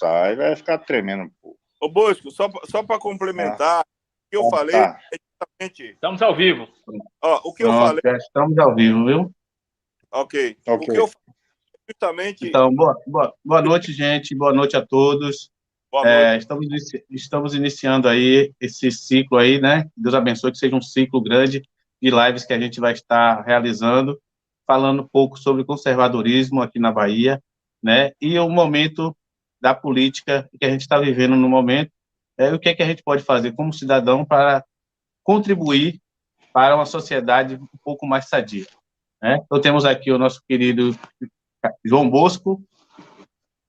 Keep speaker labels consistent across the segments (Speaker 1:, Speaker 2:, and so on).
Speaker 1: aí vai ficar tremendo um pouco.
Speaker 2: Ô, Bosco, só para complementar, o que eu falei
Speaker 1: tá.
Speaker 2: é justamente...
Speaker 3: Estamos ao vivo.
Speaker 2: Ó, o que eu falei...
Speaker 4: Já estamos ao vivo, viu?
Speaker 2: Ok. O que eu falei é justamente...
Speaker 4: Então, boa noite, gente. Boa noite a todos.
Speaker 2: Boa noite.
Speaker 4: Estamos iniciando aí esse ciclo aí, né? Deus abençoe que seja um ciclo grande de lives que a gente vai estar realizando, falando um pouco sobre conservadorismo aqui na Bahia, né? E o momento da política que a gente está vivendo no momento, o que é que a gente pode fazer como cidadão para contribuir para uma sociedade um pouco mais sadia, né? Então, temos aqui o nosso querido João Bosco,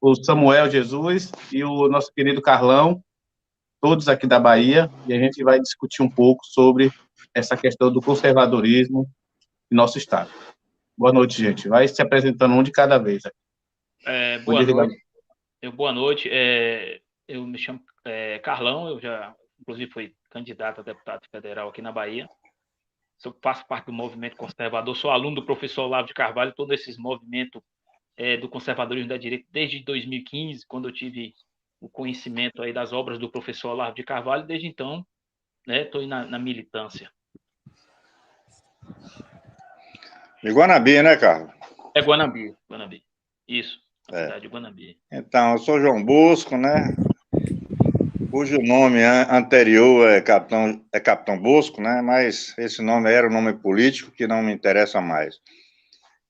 Speaker 4: o Samuel Jesus e o nosso querido Carlão, todos aqui da Bahia, e a gente vai discutir um pouco sobre essa questão do conservadorismo em nosso estado. Boa noite, gente. Vai se apresentando um de cada vez.
Speaker 3: Boa noite. Boa noite. Eu me chamo Carlão, eu já, inclusive, fui candidato a deputado federal aqui na Bahia. Faço parte do movimento conservador, sou aluno do professor Olavo de Carvalho, todo esse movimento do conservadorismo da direita desde 2015, quando eu tive o conhecimento aí das obras do professor Olavo de Carvalho. Desde então, estou na militância.
Speaker 1: De Guanabi, né, Carlos?
Speaker 3: Guanabi. Isso, na cidade de Guanabi.
Speaker 1: Então, eu sou João Bosco, né? Cujo nome anterior é Capitão Bosco, né? Mas esse nome era um nome político que não me interessa mais.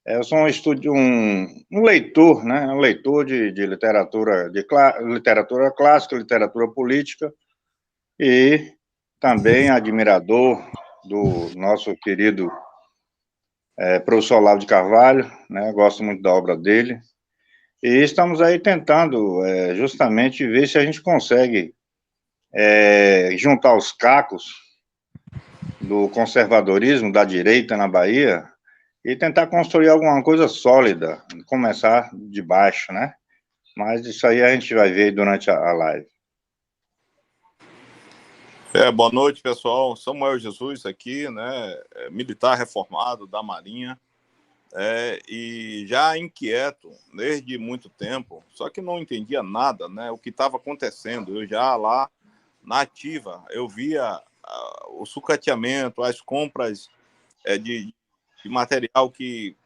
Speaker 1: Eu sou um leitor, né? Um leitor de literatura, literatura clássica, literatura política, e também admirador do nosso querido professor Olavo de Carvalho, né? Gosto muito da obra dele. E estamos aí tentando justamente ver se a gente consegue juntar os cacos do conservadorismo da direita na Bahia e tentar construir alguma coisa sólida, começar de baixo, né? Mas isso aí a gente vai ver durante a live.
Speaker 2: Boa noite, pessoal. Samuel Jesus aqui, né? Militar reformado da Marinha. E já inquieto desde muito tempo, só que não entendia nada, né? O que estava acontecendo. Eu já lá na ativa, eu via o sucateamento, as compras de material que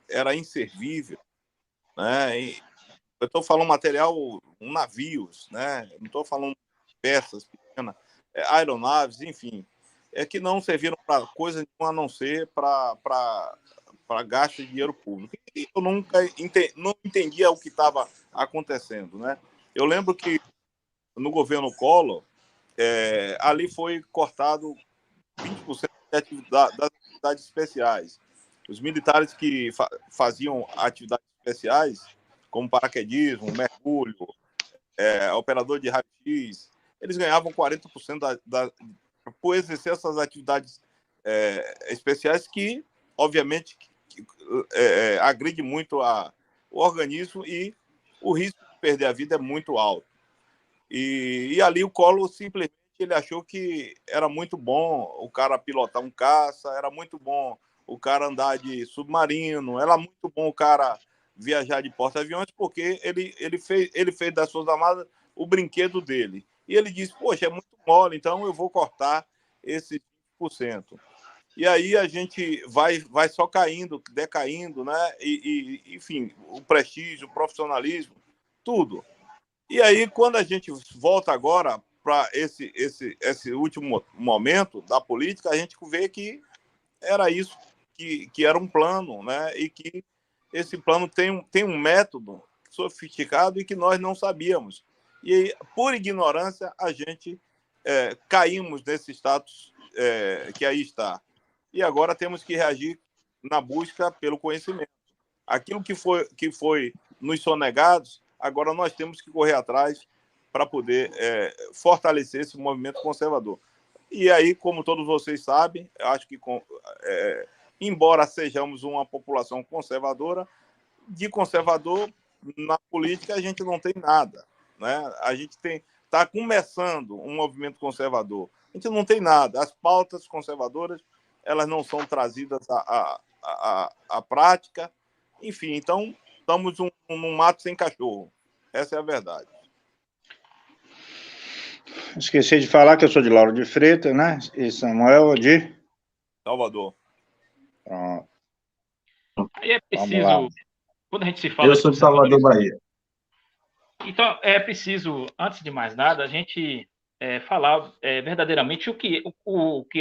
Speaker 2: era inservível, né? E eu estou falando material, navios, né? Não estou falando peças pequenas, aeronaves, enfim, que não serviram para coisa nenhuma a não ser para gasto de dinheiro público. E eu nunca não entendia o que estava acontecendo, né? Eu lembro que no governo Collor, ali foi cortado 20% das atividades especiais. Os militares que faziam atividades especiais, como paraquedismo, mergulho, operador de raio-x, eles ganhavam 40% por exercer essas atividades especiais que, obviamente, agride muito o organismo e o risco de perder a vida é muito alto. E ali o Collor simplesmente ele achou que era muito bom o cara pilotar um caça, era muito bom o cara andar de submarino, era muito bom o cara viajar de porta-aviões, porque ele fez das Forças Armadas o brinquedo dele. E ele disse, poxa, é muito mole, então eu vou cortar esse 20%. E aí a gente vai só caindo, decaindo, né? Enfim, o prestígio, o profissionalismo, tudo. E aí, quando a gente volta agora para esse último momento da política, a gente vê que era isso, que era um plano, né? E que esse plano tem um método sofisticado e que nós não sabíamos. E, por ignorância, a gente caímos nesse status que aí está. E agora temos que reagir na busca pelo conhecimento. Aquilo que foi nos sonegado, agora nós temos que correr atrás para poder fortalecer esse movimento conservador. E aí, como todos vocês sabem, eu acho que, embora sejamos uma população conservadora, de conservador na política a gente não tem nada, né? A gente está começando um movimento conservador. A gente não tem nada. As pautas conservadoras elas não são trazidas à prática. Enfim, então estamos num mato sem cachorro. Essa é a verdade.
Speaker 1: Esqueci de falar que eu sou de Lauro de Freitas, né? E Samuel de
Speaker 2: Salvador.
Speaker 1: Pronto.
Speaker 3: Aí é
Speaker 1: Vamos lá.
Speaker 3: preciso, quando a gente se fala
Speaker 4: Eu
Speaker 3: de
Speaker 4: sou de Salvador,
Speaker 3: conservadorismo,
Speaker 4: Bahia.
Speaker 3: então é preciso, antes de mais nada, a gente falar verdadeiramente o que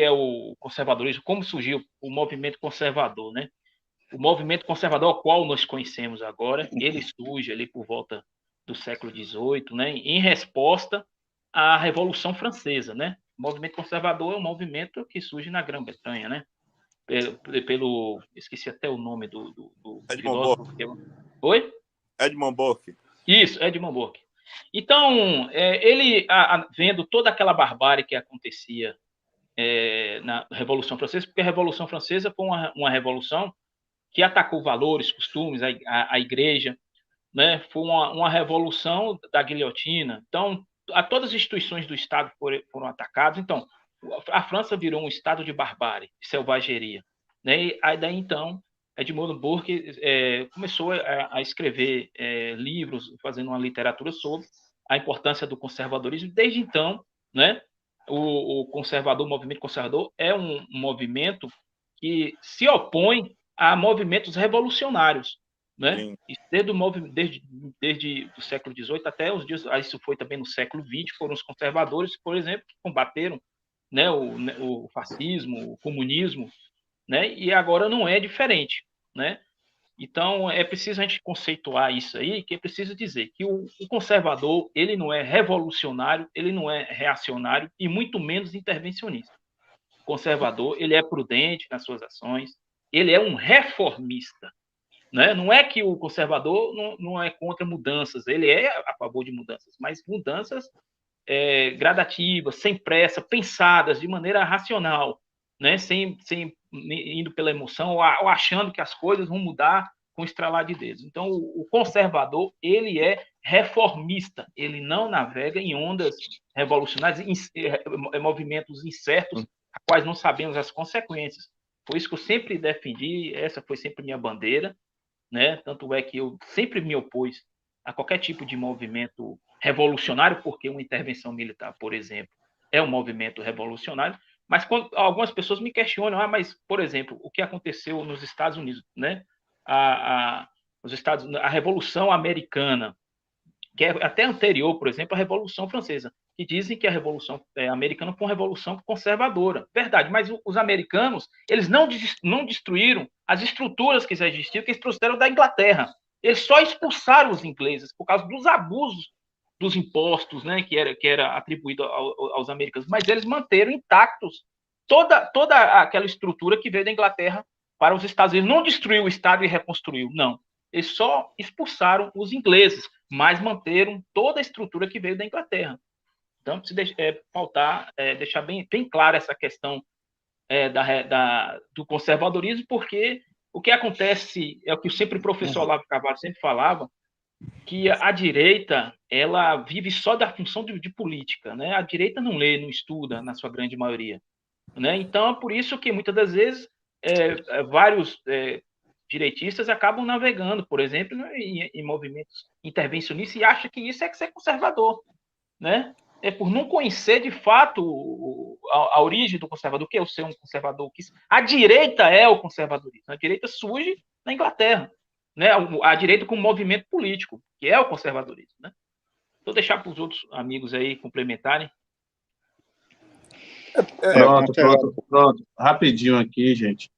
Speaker 3: é o conservadorismo, como surgiu o movimento conservador, né? O movimento conservador ao qual nós conhecemos agora, ele surge ali por volta do século XVIII, né? Em resposta à Revolução Francesa, né? O movimento conservador é um movimento que surge na Grã-Bretanha, né? Esqueci até o nome do
Speaker 2: Edmund
Speaker 3: filósofo.
Speaker 2: Burke.
Speaker 3: Oi?
Speaker 2: Edmund Burke.
Speaker 3: Isso, Edmund Burke. Então, ele, vendo toda aquela barbárie que acontecia na Revolução Francesa, porque a Revolução Francesa foi uma revolução que atacou valores, costumes, a igreja, né? Foi uma revolução da guilhotina. Então, todas as instituições do Estado foram atacadas. Então, a França virou um estado de barbárie, de selvageria, né? E aí daí então Edmund Burke começou a escrever livros, fazendo uma literatura sobre a importância do conservadorismo. Desde então, né? O movimento conservador é um movimento que se opõe a movimentos revolucionários, né? Desde o século XVIII até os dias, isso foi também no século XX, foram os conservadores, por exemplo, que combateram, né, o fascismo, o comunismo, né? E agora não é diferente, né? Então é preciso a gente conceituar isso aí, que é preciso dizer que o conservador ele não é revolucionário, ele não é reacionário e muito menos intervencionista. O conservador ele é prudente nas suas ações, ele é um reformista, né? Não é que o conservador não é contra mudanças, ele é a favor de mudanças, mas mudanças gradativas, sem pressa, pensadas de maneira racional, né? Sem indo pela emoção ou achando que as coisas vão mudar com estralar de dedos. Então, o conservador ele é reformista, ele não navega em ondas revolucionárias, movimentos incertos, a quais não sabemos as consequências. Por isso que eu sempre defendi, essa foi sempre minha bandeira, né? Tanto é que eu sempre me opus a qualquer tipo de movimento revolucionário, porque uma intervenção militar, por exemplo, é um movimento revolucionário. Mas quando algumas pessoas me questionam, mas, por exemplo, o que aconteceu nos Estados Unidos, né? A Revolução Americana, que é até anterior, por exemplo, à Revolução Francesa, que dizem que a Revolução Americana foi uma revolução conservadora. Verdade, mas os americanos, eles não destruíram as estruturas que já existiam, que eles trouxeram da Inglaterra. Eles só expulsaram os ingleses por causa dos abusos dos impostos, né, que era atribuído aos americanos, mas eles manteram intactos toda aquela estrutura que veio da Inglaterra para os Estados Unidos. Não destruiu o Estado e reconstruiu, não. Eles só expulsaram os ingleses, mas manteram toda a estrutura que veio da Inglaterra. Então, precisa deixar bem clara essa questão do conservadorismo, porque o que acontece é o que sempre o professor Olavo Carvalho sempre falava, que a direita ela vive só da função de política, né? A direita não lê, não estuda, na sua grande maioria, né? Então, é por isso que muitas das vezes vários direitistas acabam navegando, por exemplo, em movimentos intervencionistas e acham que isso é ser conservador, né? É por não conhecer de fato a origem do conservador, o que é o ser um conservador. A direita é o conservadorismo. A direita surge na Inglaterra, né? A direita como movimento político, que é o conservadorismo, né? Vou deixar para os outros amigos aí complementarem.
Speaker 4: Pronto. Rapidinho aqui, gente.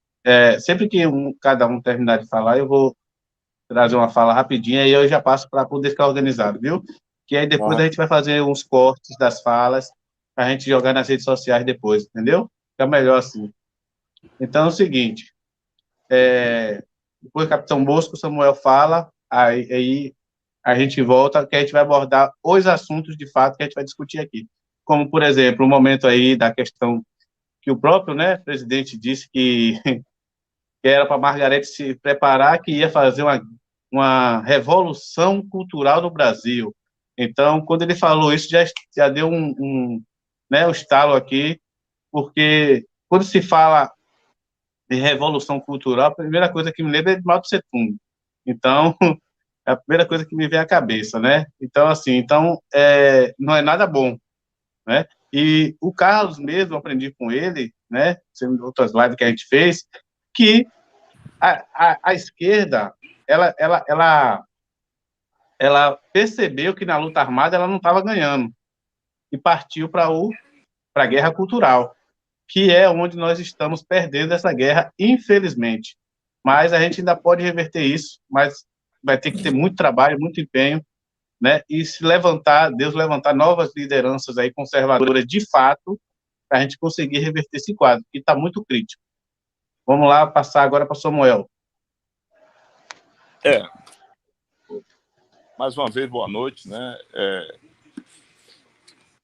Speaker 4: Sempre que cada um terminar de falar, eu vou trazer uma fala rapidinha e eu já passo para poder ficar organizado, viu? Que aí depois a gente vai fazer uns cortes das falas para a gente jogar nas redes sociais depois, entendeu? Fica melhor assim. Então é o seguinte, depois o Capitão Bosco, o Samuel fala, aí a gente volta, que a gente vai abordar os assuntos de fato que a gente vai discutir aqui. Como, por exemplo, o momento aí da questão que o próprio, né, presidente disse que era para Margarete se preparar, que ia fazer uma revolução cultural no Brasil. Então, quando ele falou isso, já deu um estalo aqui, porque quando se fala de revolução cultural, a primeira coisa que me lembra é de Mao Tse Tung. Então, é a primeira coisa que me vem à cabeça, né? Então, assim, não é nada bom, né? E o Carlos mesmo, aprendi com ele, né, sendo outras lives que a gente fez, que a esquerda, ela percebeu que na luta armada ela não estava ganhando e partiu para a guerra cultural, que é onde nós estamos perdendo essa guerra, infelizmente. Mas a gente ainda pode reverter isso, mas vai ter que ter muito trabalho, muito empenho, né? E se levantar, Deus levantar novas lideranças aí conservadoras de fato, para a gente conseguir reverter esse quadro, que está muito crítico. Vamos lá, passar agora para Samuel.
Speaker 2: Mais uma vez, boa noite, né?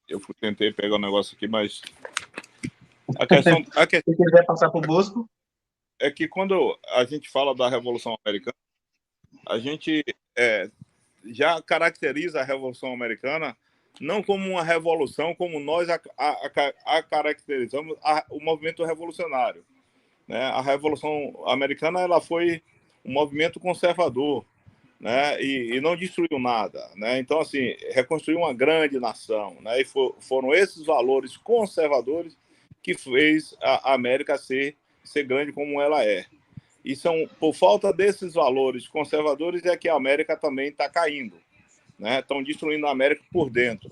Speaker 2: Eu tentei pegar o negócio aqui, mas
Speaker 4: Se quiser passar para o Bosco.
Speaker 2: É que quando a gente fala da Revolução Americana, a gente já caracteriza a Revolução Americana não como uma revolução, como nós a caracterizamos o movimento revolucionário, né? A Revolução Americana ela foi um movimento conservador, né? E não destruiu nada, né? Então, assim, reconstruiu uma grande nação, né? E foram esses valores conservadores que fez a América ser grande como ela é. E são por falta desses valores conservadores é que a América também está caindo, né? Estão destruindo a América por dentro.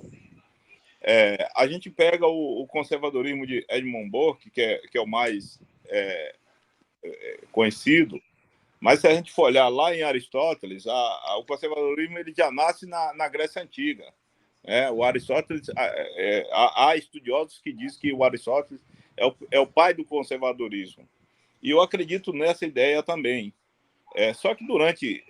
Speaker 2: A gente pega o conservadorismo de Edmund Burke, que é o mais conhecido, mas se a gente for olhar lá em Aristóteles, o conservadorismo ele já nasce na Grécia Antiga. O Aristóteles, há estudiosos que dizem que o Aristóteles é o pai do conservadorismo. E eu acredito nessa ideia também. Só que durante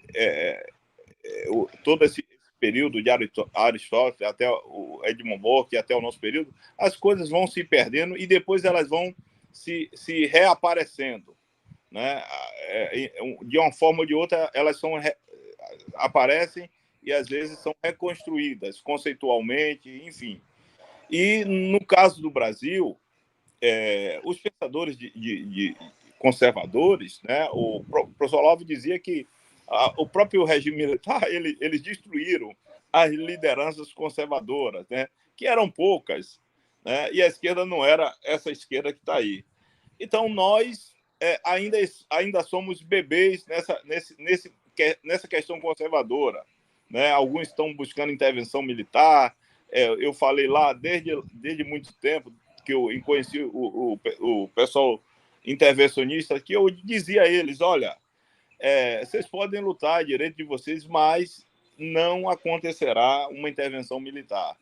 Speaker 2: todo esse período de Aristóteles, até o Edmund Burke, até o nosso período, as coisas vão se perdendo e depois elas vão se reaparecendo, né? De uma forma ou de outra, elas aparecem e às vezes são reconstruídas conceitualmente, enfim. E no caso do Brasil, os pensadores de conservadores, né? O professor Olavo dizia que o próprio regime militar eles destruíram as lideranças conservadoras, né? Que eram poucas, né? E a esquerda não era essa esquerda que está aí. Então nós ainda somos bebês nessa questão conservadora, né? Alguns estão buscando intervenção militar. Eu falei lá desde muito tempo que eu conheci o pessoal intervencionista, que eu dizia a eles, olha, vocês podem lutar a direito de vocês, mas não acontecerá uma intervenção militar.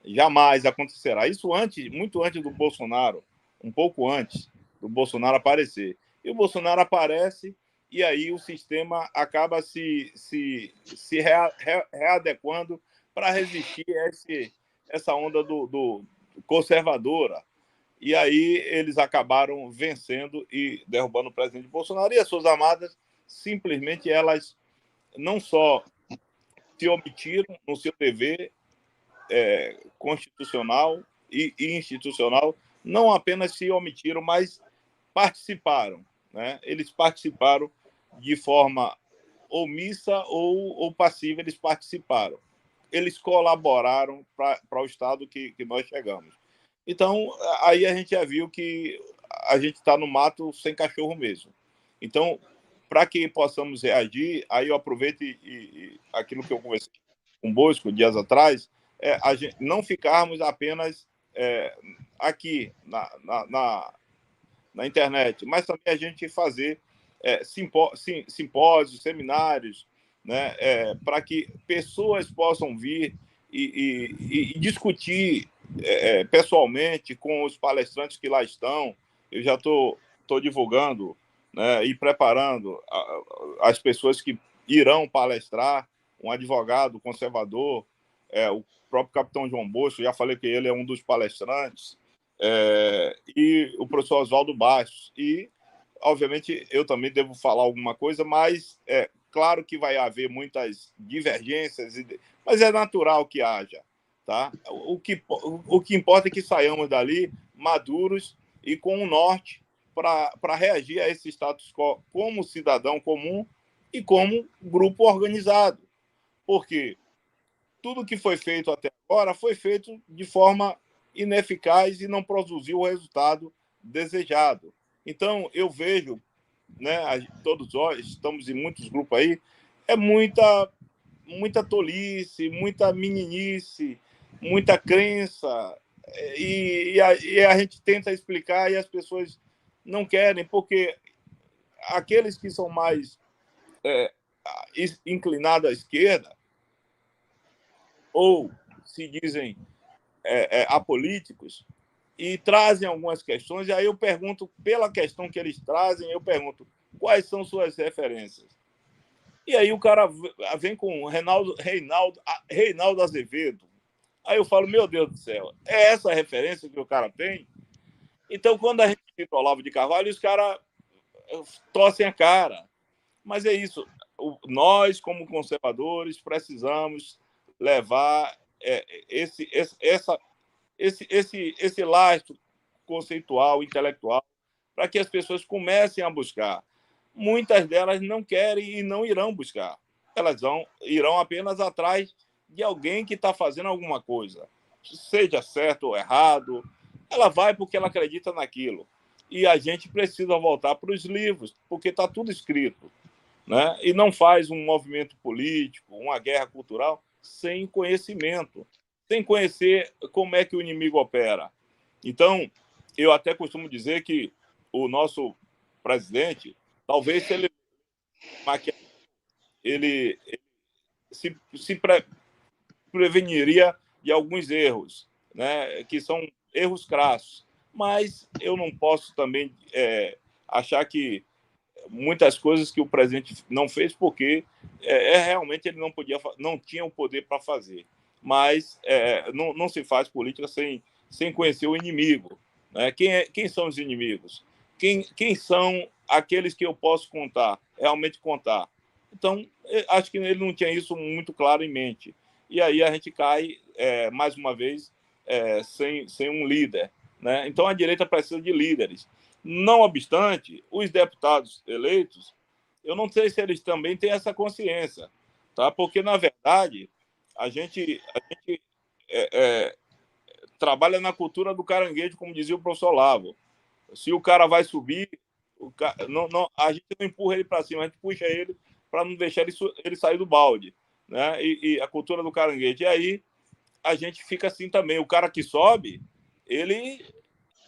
Speaker 2: Jamais acontecerá. Isso muito antes do Bolsonaro, um pouco antes do Bolsonaro aparecer. E o Bolsonaro aparece e aí o sistema acaba se readequando para resistir a essa onda do conservadora. E aí eles acabaram vencendo e derrubando o presidente Bolsonaro. E as Forças Armadas, simplesmente, elas não só se omitiram no seu dever constitucional e institucional, não apenas se omitiram, mas participaram, né? Eles participaram de forma omissa ou passiva, eles participaram. Eles colaboraram para o estado que nós chegamos. Então, aí a gente já viu que a gente está no mato sem cachorro mesmo. Então, para que possamos reagir, aí eu aproveito e aquilo que eu conversei com o Bosco dias atrás, a gente não ficarmos apenas aqui na internet, mas também a gente fazer simpósios, seminários, né, para que pessoas possam vir e discutir pessoalmente com os palestrantes que lá estão. Eu já estou divulgando, né, e preparando as pessoas que irão palestrar, um advogado conservador, o próprio capitão João Bosco, já falei que ele é um dos palestrantes, e o professor Oswaldo Bastos. E, obviamente, eu também devo falar alguma coisa, mas claro que vai haver muitas divergências, mas é natural que haja. Tá? O que importa é que saiamos dali maduros e com o norte para reagir a esse status quo como cidadão comum e como grupo organizado. Porque tudo que foi feito até agora foi feito de forma ineficaz e não produziu o resultado desejado. Então, eu vejo, né, todos nós estamos em muitos grupos aí, é muita tolice, muita meninice, muita crença, e a gente tenta explicar e as pessoas não querem, porque aqueles que são mais inclinados à esquerda, ou se dizem apolíticos, e trazem algumas questões, e aí eu pergunto, pela questão que eles trazem, eu pergunto, quais são suas referências? E aí o cara vem com Reinaldo Azevedo. Aí eu falo, meu Deus do céu, é essa a referência que o cara tem? Então, quando a gente cita o Olavo de Carvalho, os caras torcem a cara. Mas é isso. Nós, como conservadores, precisamos levar esse lastro conceitual, intelectual, para que as pessoas comecem a buscar. Muitas delas não querem e não irão buscar. Elas irão apenas atrás de alguém que está fazendo alguma coisa. Seja certo ou errado, ela vai porque ela acredita naquilo. E a gente precisa voltar para os livros, porque está tudo escrito, né? E não faz um movimento político, uma guerra cultural, sem conhecimento, sem conhecer como é que o inimigo opera. Então, eu até costumo dizer que o nosso presidente, talvez se ele se preveniria de alguns erros, né, que são erros crassos. Mas eu não posso também achar que muitas coisas que o presidente não fez porque realmente ele não tinha o poder para fazer. Mas não se faz política sem conhecer o inimigo, né? Quem são os inimigos? Quem são aqueles que eu posso realmente contar? Então, acho que ele não tinha isso muito claro em mente. E aí a gente cai, mais uma vez, sem um líder, né? Então, a direita precisa de líderes. Não obstante, os deputados eleitos, eu não sei se eles também têm essa consciência, tá? Porque, na verdade, a gente trabalha na cultura do caranguejo, como dizia o professor Olavo. Se o cara vai subir, a gente não empurra ele para cima, a gente puxa ele para não deixar ele sair do balde, né? E a cultura do caranguejo. E aí a gente fica assim também. O cara que sobe, ele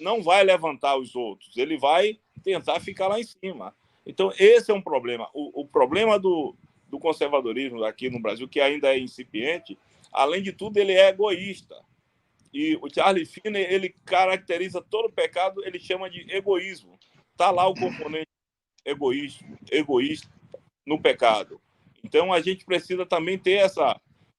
Speaker 2: não vai levantar os outros, ele vai tentar ficar lá em cima. Então, esse é um problema. O problema do conservadorismo aqui no Brasil, que ainda é incipiente, além de tudo, ele é egoísta. E o Charles Finney, ele caracteriza todo pecado, ele chama de egoísmo. Está lá o componente egoísta no pecado. Então, a gente precisa também ter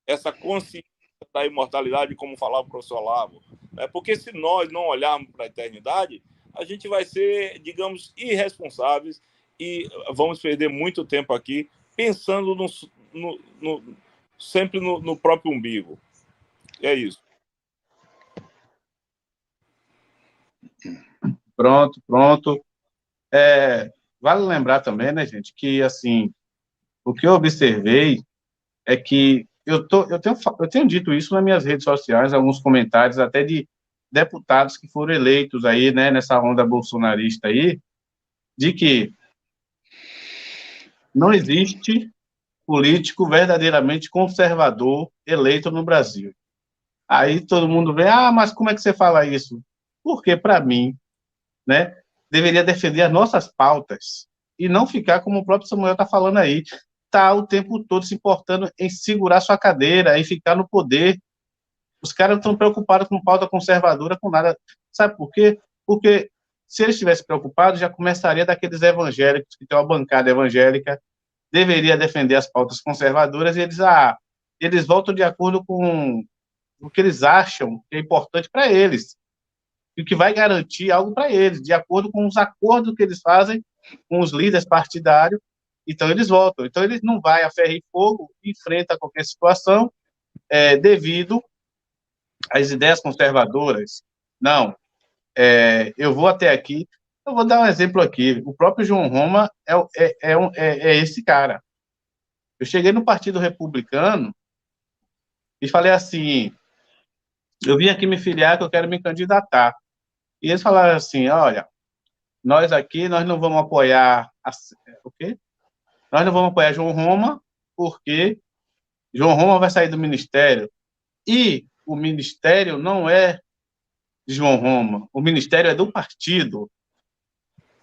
Speaker 2: essa consciência da imortalidade, como falava o professor Olavo. Né? Porque se nós não olharmos para a eternidade, a gente vai ser, digamos, irresponsáveis e vamos perder muito tempo aqui pensando sempre no próprio umbigo. É isso.
Speaker 4: Pronto. Vale lembrar também, né, gente, que, assim, o que eu observei é que eu tenho dito isso nas minhas redes sociais, alguns comentários até de deputados que foram eleitos aí, né, nessa onda bolsonarista aí, de que não existe político verdadeiramente conservador eleito no Brasil. Aí todo mundo vê, mas como é que você fala isso? Porque, para mim, né, deveria defender as nossas pautas e não ficar, como o próprio Samuel está falando aí, tá o tempo todo se importando em segurar sua cadeira, em ficar no poder. Os caras não estão preocupados com pauta conservadora, com nada. Sabe por quê? Porque se eles estivessem preocupados, já começaria daqueles evangélicos, que tem uma bancada evangélica, deveria defender as pautas conservadoras, e eles voltam de acordo com o que eles acham que é importante para eles, e o que vai garantir algo para eles, de acordo com os acordos que eles fazem com os líderes partidários. Então, eles votam. Então, eles não vai a ferro e fogo, enfrenta qualquer situação devido às ideias conservadoras. Não. Eu vou até aqui. Eu vou dar um exemplo aqui. O próprio João Roma é esse cara. Eu cheguei no Partido Republicano e falei assim, eu vim aqui me filiar que eu quero me candidatar. E eles falaram assim, olha, nós aqui, nós não vamos apoiar o quê? Nós não vamos apoiar João Roma, porque João Roma vai sair do ministério. E o ministério não é de João Roma, o ministério é do partido.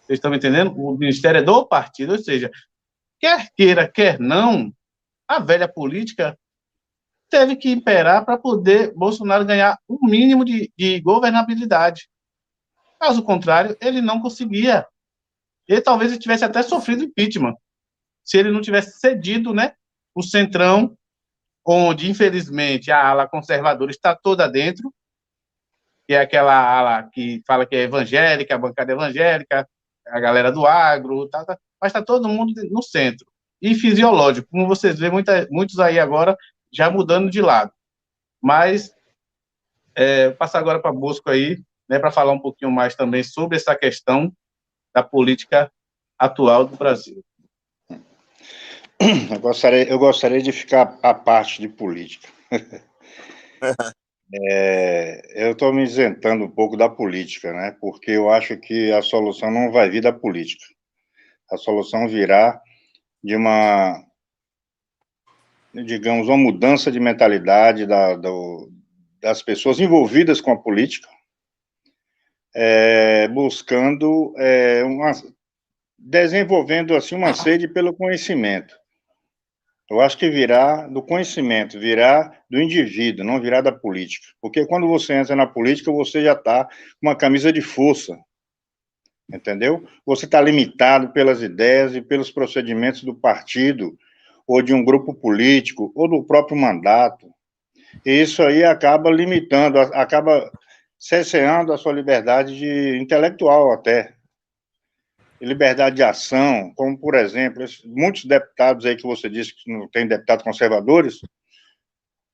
Speaker 4: Vocês estão me entendendo? O ministério é do partido, ou seja, quer queira, quer não, a velha política teve que imperar para poder Bolsonaro ganhar um mínimo de governabilidade. Caso contrário, ele não conseguia. Ele talvez tivesse até sofrido impeachment, se ele não tivesse cedido, né, o centrão, onde, infelizmente, a ala conservadora está toda dentro, que é aquela ala que fala que é evangélica, a bancada evangélica, a galera do agro, mas está todo mundo no centro. E fisiológico, como vocês veem, muitos aí agora já mudando de lado. Mas, vou passar agora para Bosco aí, né, para falar um pouquinho mais também sobre essa questão da política atual do Brasil.
Speaker 1: Eu gostaria de ficar à parte de política. Eu estou me isentando um pouco da política, né? Porque eu acho que a solução não vai vir da política. A solução virá de uma, digamos, uma mudança de mentalidade das pessoas envolvidas com a política, buscando, desenvolvendo assim uma sede pelo conhecimento. Eu acho que virá do conhecimento, virá do indivíduo, não virá da política. Porque quando você entra na política, você já está com uma camisa de força, entendeu? Você está limitado pelas ideias e pelos procedimentos do partido, ou de um grupo político, ou do próprio mandato. E isso aí acaba limitando, acaba cerceando a sua liberdade intelectual até. Liberdade de ação, como, por exemplo, muitos deputados aí que você disse que não tem deputados conservadores,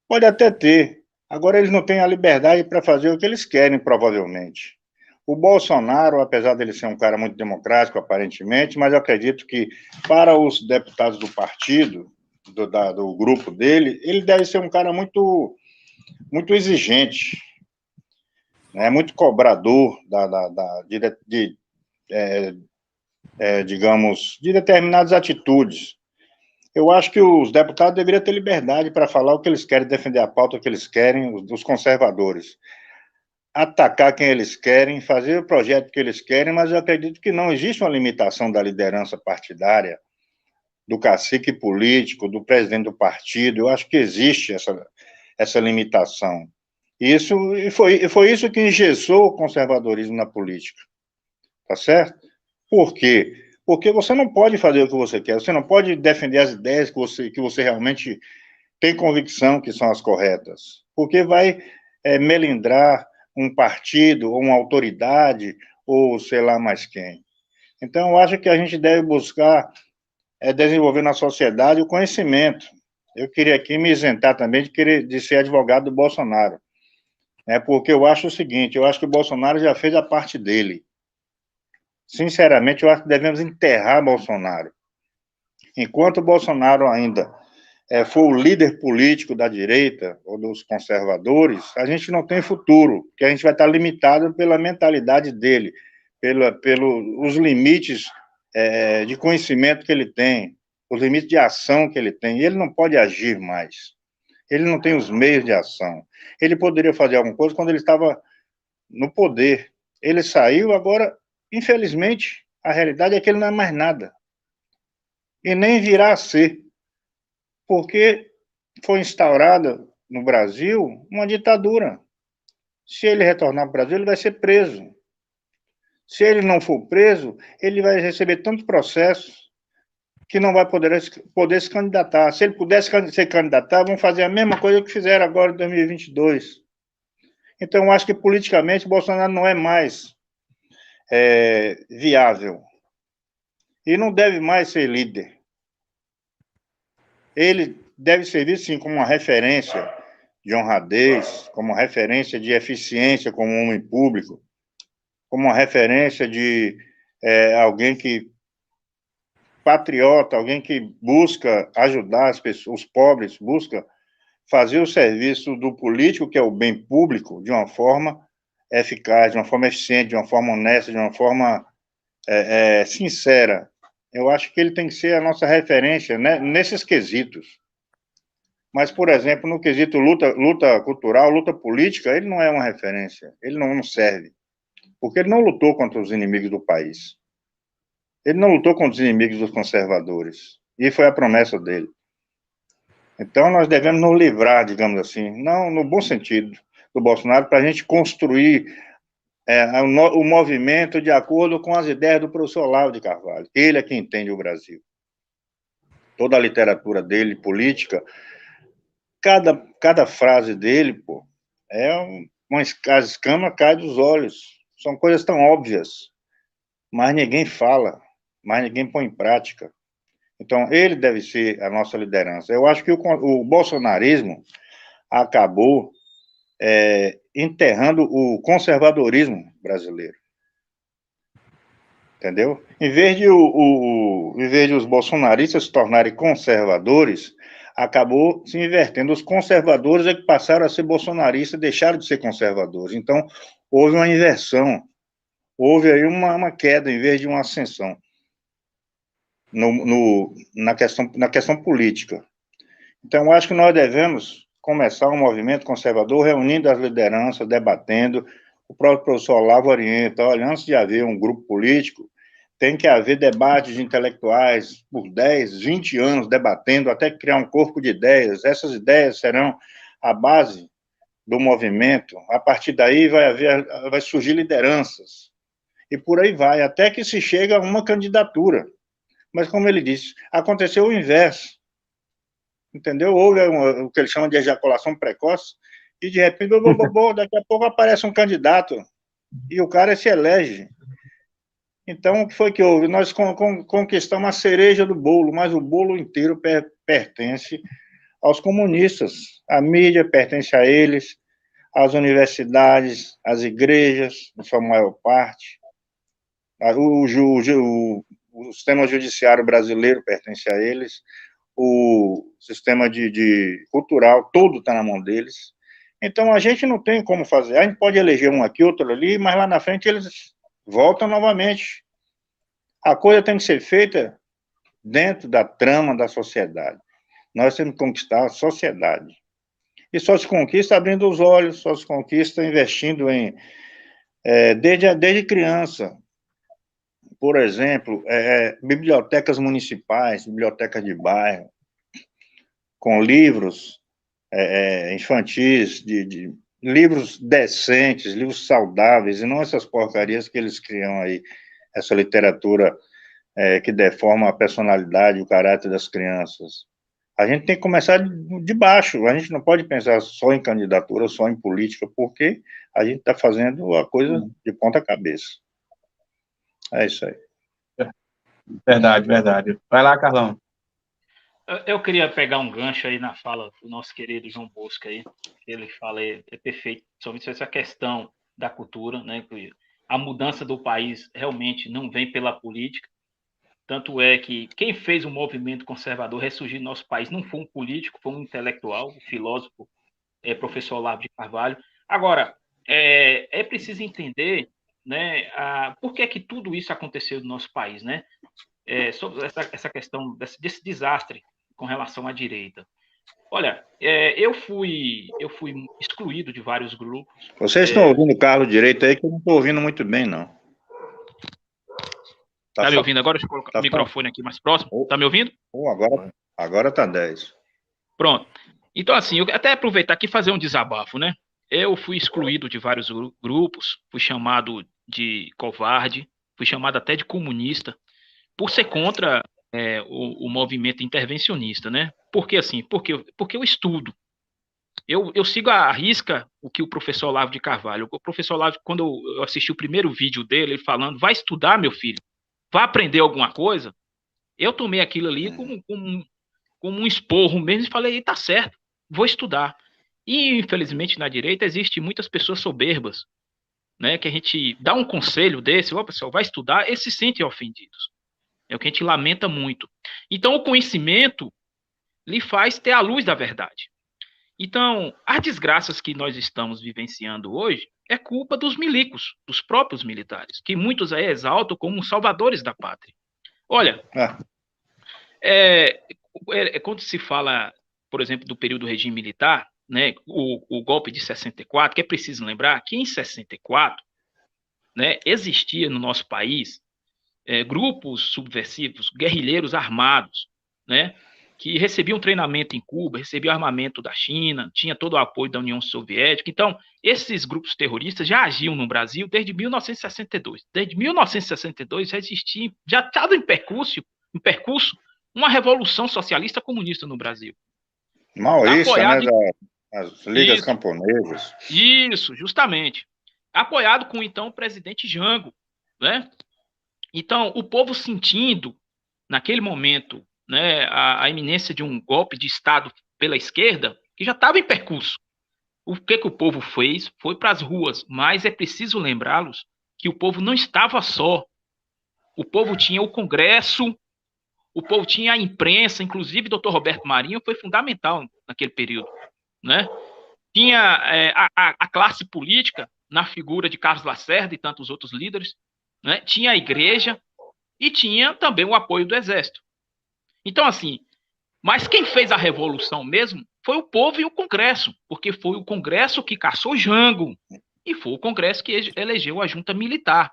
Speaker 1: pode até ter. Agora, eles não têm a liberdade para fazer o que eles querem, provavelmente. O Bolsonaro, apesar dele ser um cara muito democrático, aparentemente, mas eu acredito que, para os deputados do partido, do grupo dele, ele deve ser um cara muito, muito exigente, né, muito cobrador digamos, de determinadas atitudes. Eu acho que os deputados deveriam ter liberdade para falar o que eles querem, defender a pauta que eles querem, os conservadores. Atacar quem eles querem, fazer o projeto que eles querem, mas eu acredito que não existe uma limitação da liderança partidária, do cacique político, do presidente do partido. Eu acho que existe essa limitação. E foi isso que engessou o conservadorismo na política. Tá certo? Por quê? Porque você não pode fazer o que você quer, você não pode defender as ideias que você realmente tem convicção que são as corretas, porque vai melindrar um partido, ou uma autoridade, ou sei lá mais quem. Então, eu acho que a gente deve buscar desenvolver na sociedade o conhecimento. Eu queria aqui me isentar também de ser advogado do Bolsonaro, porque eu acho o seguinte, eu acho que o Bolsonaro já fez a parte dele. Sinceramente, eu acho que devemos enterrar Bolsonaro. Enquanto Bolsonaro ainda for o líder político da direita ou dos conservadores, a gente não tem futuro, porque a gente vai estar limitado pela mentalidade dele, pelos limites de conhecimento que ele tem, os limites de ação que ele tem. E ele não pode agir mais. Ele não tem os meios de ação. Ele poderia fazer alguma coisa quando ele estava no poder. Ele saiu, agora... Infelizmente, a realidade é que ele não é mais nada. E nem virá a ser. Porque foi instaurada no Brasil uma ditadura. Se ele retornar para o Brasil, ele vai ser preso. Se ele não for preso, ele vai receber tantos processos que não vai poder se candidatar. Se ele pudesse se candidatar, vão fazer a mesma coisa que fizeram agora em 2022. Então, eu acho que politicamente Bolsonaro não é mais viável. E não deve mais ser líder. Ele deve servir, sim, como uma referência de honradez, como uma referência de eficiência como homem público, como uma referência de alguém que patriota, alguém que busca ajudar as pessoas, os pobres, busca fazer o serviço do político, que é o bem público, de uma forma eficaz, de uma forma eficiente, de uma forma honesta, de uma forma sincera. Eu acho que ele tem que ser a nossa referência, né, nesses quesitos. Mas, por exemplo, no quesito luta cultural, luta política, ele não é uma referência, ele não serve, porque ele não lutou contra os inimigos do país. Ele não lutou contra os inimigos dos conservadores, e foi a promessa dele. Então, nós devemos nos livrar, digamos assim, não no bom sentido, do Bolsonaro, para a gente construir o movimento de acordo com as ideias do professor Olavo de Carvalho. Ele é quem entende o Brasil. Toda a literatura dele, política, cada frase dele, pô, a escama cai dos olhos. São coisas tão óbvias, mas ninguém fala, mas ninguém põe em prática. Então, ele deve ser a nossa liderança. Eu acho que o bolsonarismo acabou enterrando o conservadorismo brasileiro. Entendeu? Em vez de os bolsonaristas se tornarem conservadores, acabou se invertendo. Os conservadores é que passaram a ser bolsonaristas e deixaram de ser conservadores. Então, houve uma inversão. Houve aí uma queda em vez de uma ascensão na questão política. Então, eu acho que nós devemos começar um movimento conservador, reunindo as lideranças, debatendo. O próprio professor Olavo orienta, olha, antes de haver um grupo político, tem que haver debates de intelectuais por 10, 20 anos debatendo, até criar um corpo de ideias. Essas ideias serão a base do movimento. A partir daí vai surgir lideranças. E por aí vai, até que se chega a uma candidatura. Mas, como ele disse, aconteceu o inverso. Entendeu? Houve o que ele chama de ejaculação precoce, e de repente, daqui a pouco aparece um candidato, e o cara se elege. Então, o que foi que houve? Nós conquistamos a cereja do bolo, mas o bolo inteiro pertence aos comunistas. A mídia pertence a eles, as universidades, as igrejas, em sua maior parte. O sistema judiciário brasileiro pertence a eles, o sistema cultural, tudo está na mão deles. Então, a gente não tem como fazer. A gente pode eleger um aqui, outro ali, mas lá na frente eles voltam novamente. A coisa tem que ser feita dentro da trama da sociedade. Nós temos que conquistar a sociedade. E só se conquista abrindo os olhos, só se conquista investindo desde criança. Por exemplo, bibliotecas municipais, bibliotecas de bairro, com livros infantis, de livros decentes, livros saudáveis, e não essas porcarias que eles criam aí, essa literatura que deforma a personalidade e o caráter das crianças. A gente tem que começar de baixo, a gente não pode pensar só em candidatura, só em política, porque a gente está fazendo a coisa de ponta cabeça. É isso aí.
Speaker 4: Verdade, verdade. Vai lá, Carlão.
Speaker 3: Eu queria pegar um gancho aí na fala do nosso querido João Bosco aí, ele fala, é perfeito, somente essa questão da cultura, né, que a mudança do país realmente não vem pela política, tanto é que quem fez o movimento conservador ressurgir no nosso país não foi um político, foi um intelectual, um filósofo, professor Olavo de Carvalho. Agora, é preciso entender, né, por que tudo isso aconteceu no nosso país, né? Sobre essa questão desse desastre com relação à direita. Olha, eu fui excluído de vários grupos.
Speaker 1: Vocês estão ouvindo o Carlos direito aí, que eu não estou ouvindo muito bem, não.
Speaker 3: Tá me ouvindo agora? Deixa eu colocar o microfone aqui mais próximo. Tá me ouvindo?
Speaker 1: Agora tá 10.
Speaker 3: Pronto. Então, assim, eu até aproveitar aqui e fazer um desabafo, né? Eu fui excluído de vários grupos, fui chamado de covarde, fui chamado até de comunista, por ser contra o movimento intervencionista, né? Por que assim? Porque eu estudo. Eu sigo à risca o que o professor Olavo de Carvalho. O professor Olavo, quando eu assisti o primeiro vídeo dele, ele falando, vai estudar, meu filho, vai aprender alguma coisa, eu tomei aquilo ali como um esporro mesmo e falei, tá certo, vou estudar. E, infelizmente, na direita, existem muitas pessoas soberbas, né? Que a gente dá um conselho desse, pessoal, vai estudar, eles se sentem ofendidos. É o que a gente lamenta muito. Então, o conhecimento lhe faz ter a luz da verdade. Então, as desgraças que nós estamos vivenciando hoje é culpa dos milicos, dos próprios militares, que muitos aí exaltam como salvadores da pátria. Olha, quando se fala, por exemplo, do período do regime militar, né, o golpe de 64, que é preciso lembrar que em 64, né, existia no nosso país grupos subversivos, guerrilheiros armados, né, que recebiam treinamento em Cuba, recebiam armamento da China, tinha todo o apoio da União Soviética. Então, esses grupos terroristas já agiam no Brasil desde 1962. Desde 1962 já existia, já estava em percurso uma revolução socialista comunista no Brasil.
Speaker 1: Maoísta, apoiado, né, das ligas camponesas.
Speaker 3: Isso, justamente. Apoiado com, então, o presidente Jango, né? Então, o povo sentindo, naquele momento, né, a iminência de um golpe de Estado pela esquerda, que já estava em percurso. O que o povo fez? Foi para as ruas, mas é preciso lembrá-los que o povo não estava só. O povo tinha o Congresso, o povo tinha a imprensa, inclusive o Dr. Roberto Marinho foi fundamental naquele período, né? Tinha a classe política, na figura de Carlos Lacerda e tantos outros líderes, né? Tinha a igreja e tinha também o apoio do exército. Então, assim, mas quem fez a revolução mesmo foi o povo e o Congresso, porque foi o Congresso que caçou Jango e foi o Congresso que elegeu a junta militar.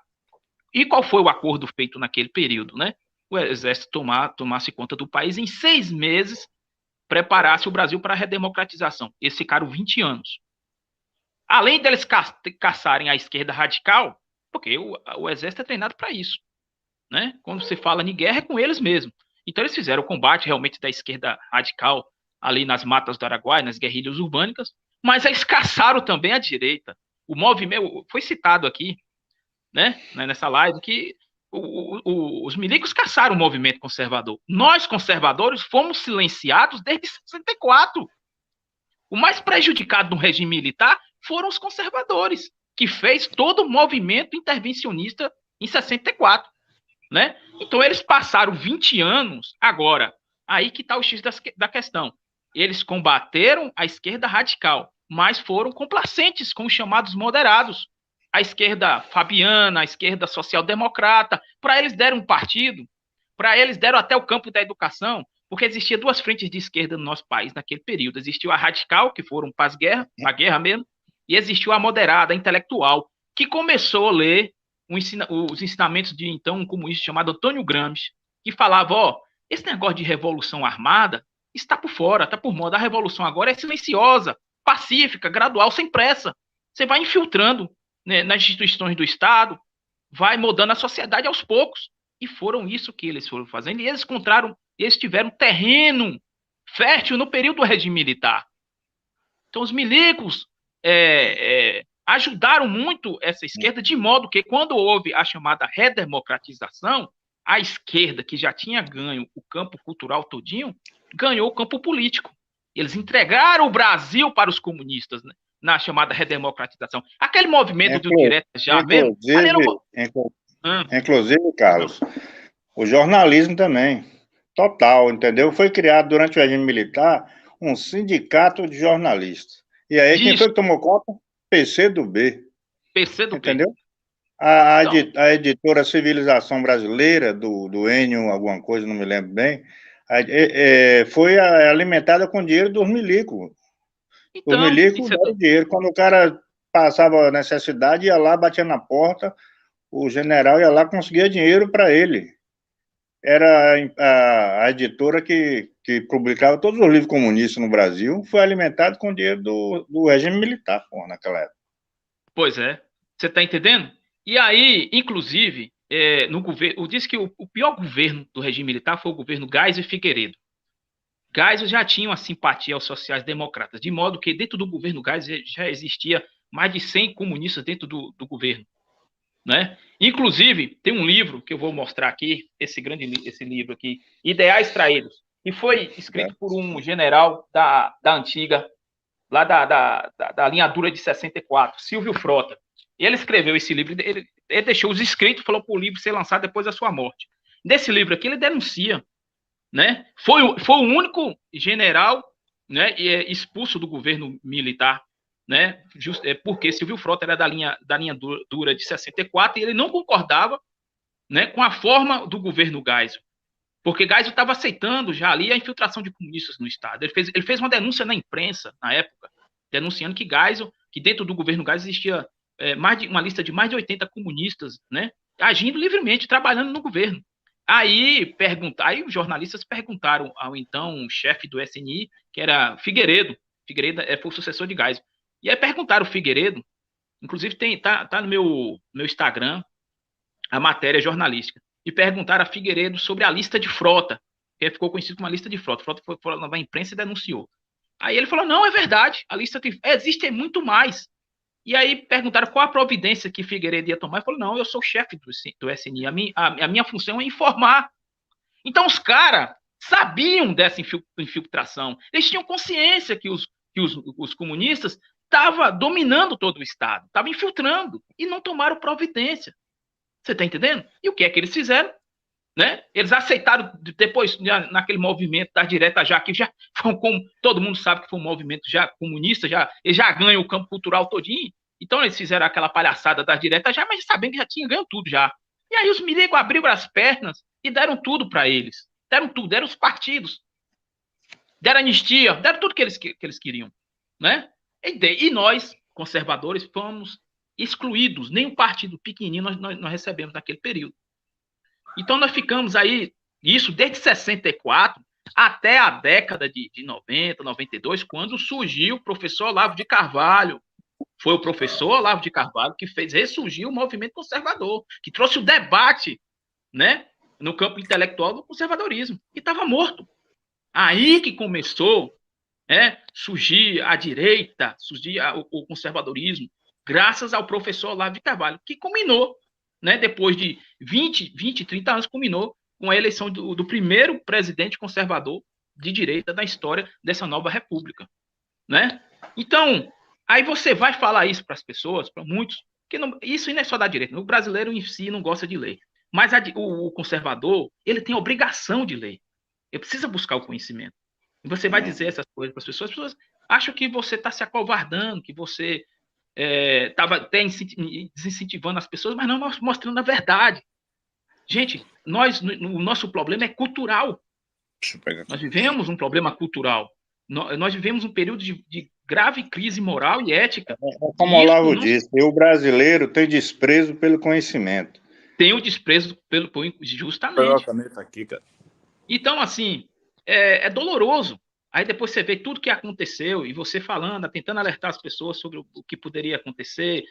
Speaker 3: E qual foi o acordo feito naquele período, né? O exército tomasse conta do país em 6 meses, preparasse o Brasil para a redemocratização. Eles ficaram 20 anos. Além deles caçarem a esquerda radical, porque o exército é treinado para isso, né? Quando se fala em guerra, é com eles mesmo. Então, eles fizeram o combate realmente da esquerda radical ali nas matas do Araguaia, nas guerrilhas urbânicas, mas eles caçaram também a direita. O movimento, foi citado aqui, né, nessa live, que os milicos caçaram o movimento conservador. Nós, conservadores, fomos silenciados desde 64. O mais prejudicado no regime militar foram os conservadores, que fez todo o movimento intervencionista em 64. Né? Então, eles passaram 20 anos, agora, aí que está o X da questão. Eles combateram a esquerda radical, mas foram complacentes com os chamados moderados. A esquerda fabiana, a esquerda social-democrata, para eles deram um partido, para eles deram até o campo da educação, porque existia 2 frentes de esquerda no nosso país naquele período. Existiu a radical, que foram para a guerra mesmo, e existiu a moderada, a intelectual, que começou a ler os ensinamentos de, então, um comunista chamado Antônio Gramsci, que falava, esse negócio de revolução armada está por fora, está por moda. A revolução agora é silenciosa, pacífica, gradual, sem pressa. Você vai infiltrando, né, nas instituições do Estado, vai mudando a sociedade aos poucos. E foram isso que eles foram fazendo. E eles tiveram terreno fértil no período do regime militar. Então, os milicos ajudaram muito essa esquerda, de modo que, quando houve a chamada redemocratização, a esquerda, que já tinha ganho o campo cultural todinho, ganhou o campo político. Eles entregaram o Brasil para os comunistas, né, na chamada redemocratização. Aquele movimento do direto já mesmo...
Speaker 1: Inclusive, Carlos, o jornalismo também, total, entendeu? Foi criado durante o regime militar um sindicato de jornalistas. E aí, quem foi que tomou conta? PCdoB. Entendeu? A editora Civilização Brasileira, do Enio, alguma coisa, não me lembro bem, foi alimentada com dinheiro dos milicos. Os milicos deram dinheiro. Quando o cara passava necessidade, ia lá, batia na porta, o general ia lá, conseguia dinheiro para ele. Era a editora que publicava todos os livros comunistas no Brasil, foi alimentado com dinheiro do regime militar, naquela época.
Speaker 3: Pois é. Você está entendendo? E aí, inclusive, no governo, disse que o pior governo do regime militar foi o governo Geisel e Figueiredo. Geisel já tinha uma simpatia aos sociais-democratas, de modo que dentro do governo Geisel já existia mais de 100 comunistas dentro do governo, né? Inclusive, tem um livro que eu vou mostrar aqui, esse livro aqui, Ideais Traídos, que foi escrito por um general da antiga, lá da linha dura de 64, Silvio Frota. Ele escreveu esse livro, ele deixou os escritos, falou para o livro ser lançado depois da sua morte. Nesse livro aqui, ele denuncia, né? Foi o único general, né, e é expulso do governo militar, né, porque Silvio Frota era da linha dura de 64 e ele não concordava, né, com a forma do governo Geisel, porque Geisel estava aceitando já ali a infiltração de comunistas no Estado. Ele fez uma denúncia na imprensa, na época, denunciando que dentro do governo Geisel existia uma lista de mais de 80 comunistas, né, agindo livremente, trabalhando no governo. Aí os jornalistas perguntaram ao então chefe do SNI, que era Figueiredo. Figueiredo foi o sucessor de Geisel. E aí perguntaram ao Figueiredo, inclusive tá no meu Instagram, a matéria jornalística, e perguntaram a Figueiredo sobre a lista de Frota, que ficou conhecido como a lista de Frota. Frota foi na imprensa e denunciou. Aí ele falou, não, é verdade, a lista existe muito mais. E aí perguntaram qual a providência que Figueiredo ia tomar. Ele falou, não, eu sou chefe do SNI, a minha função é informar. Então os caras sabiam dessa infiltração. Eles tinham consciência que os comunistas estavam dominando todo o Estado, estavam infiltrando, e não tomaram providência. Você está entendendo? E o que é que eles fizeram? Né? Eles aceitaram depois, naquele movimento da direta já, que já foi, como todo mundo sabe que foi um movimento já comunista, eles já ganham o campo cultural todinho. Então eles fizeram aquela palhaçada da direta já, mas sabendo que já tinham ganho tudo já. E aí os milicos abriram as pernas e deram tudo para eles. Deram tudo, deram os partidos, deram anistia, deram tudo que eles queriam. Né? E nós, conservadores, fomos excluídos. Nem um partido pequenino nós recebemos naquele período. Então nós ficamos aí, isso desde 64 até a década de 90, 92, quando surgiu o professor Olavo de Carvalho. Foi o professor Olavo de Carvalho que fez ressurgir o movimento conservador, que trouxe o debate, né, no campo intelectual do conservadorismo, e estava morto. Aí que começou surgir a direita, surgir o conservadorismo, graças ao professor Olavo de Carvalho, que culminou, né, depois de 20, 30 anos, culminou com a eleição do primeiro presidente conservador de direita da história dessa nova república. Né? Então, aí você vai falar isso para as pessoas, para muitos, que isso não é só da direita, o brasileiro em si não gosta de ler, mas o conservador, ele tem a obrigação de ler, ele precisa buscar o conhecimento. E você vai dizer essas coisas para as pessoas acham que você está se acovardando, que você estava até desincentivando as pessoas, mas não mostrando a verdade. Gente, o nosso problema é cultural. Nós vivemos um problema cultural. Nós vivemos um período de grave crise moral e ética.
Speaker 1: Como o Olavo disse, o brasileiro tem desprezo pelo conhecimento.
Speaker 3: Tem o desprezo justamente.
Speaker 2: Aqui, cara.
Speaker 3: Então, assim, é doloroso. Aí depois você vê tudo que aconteceu e você falando, tentando alertar as pessoas sobre o que poderia acontecer,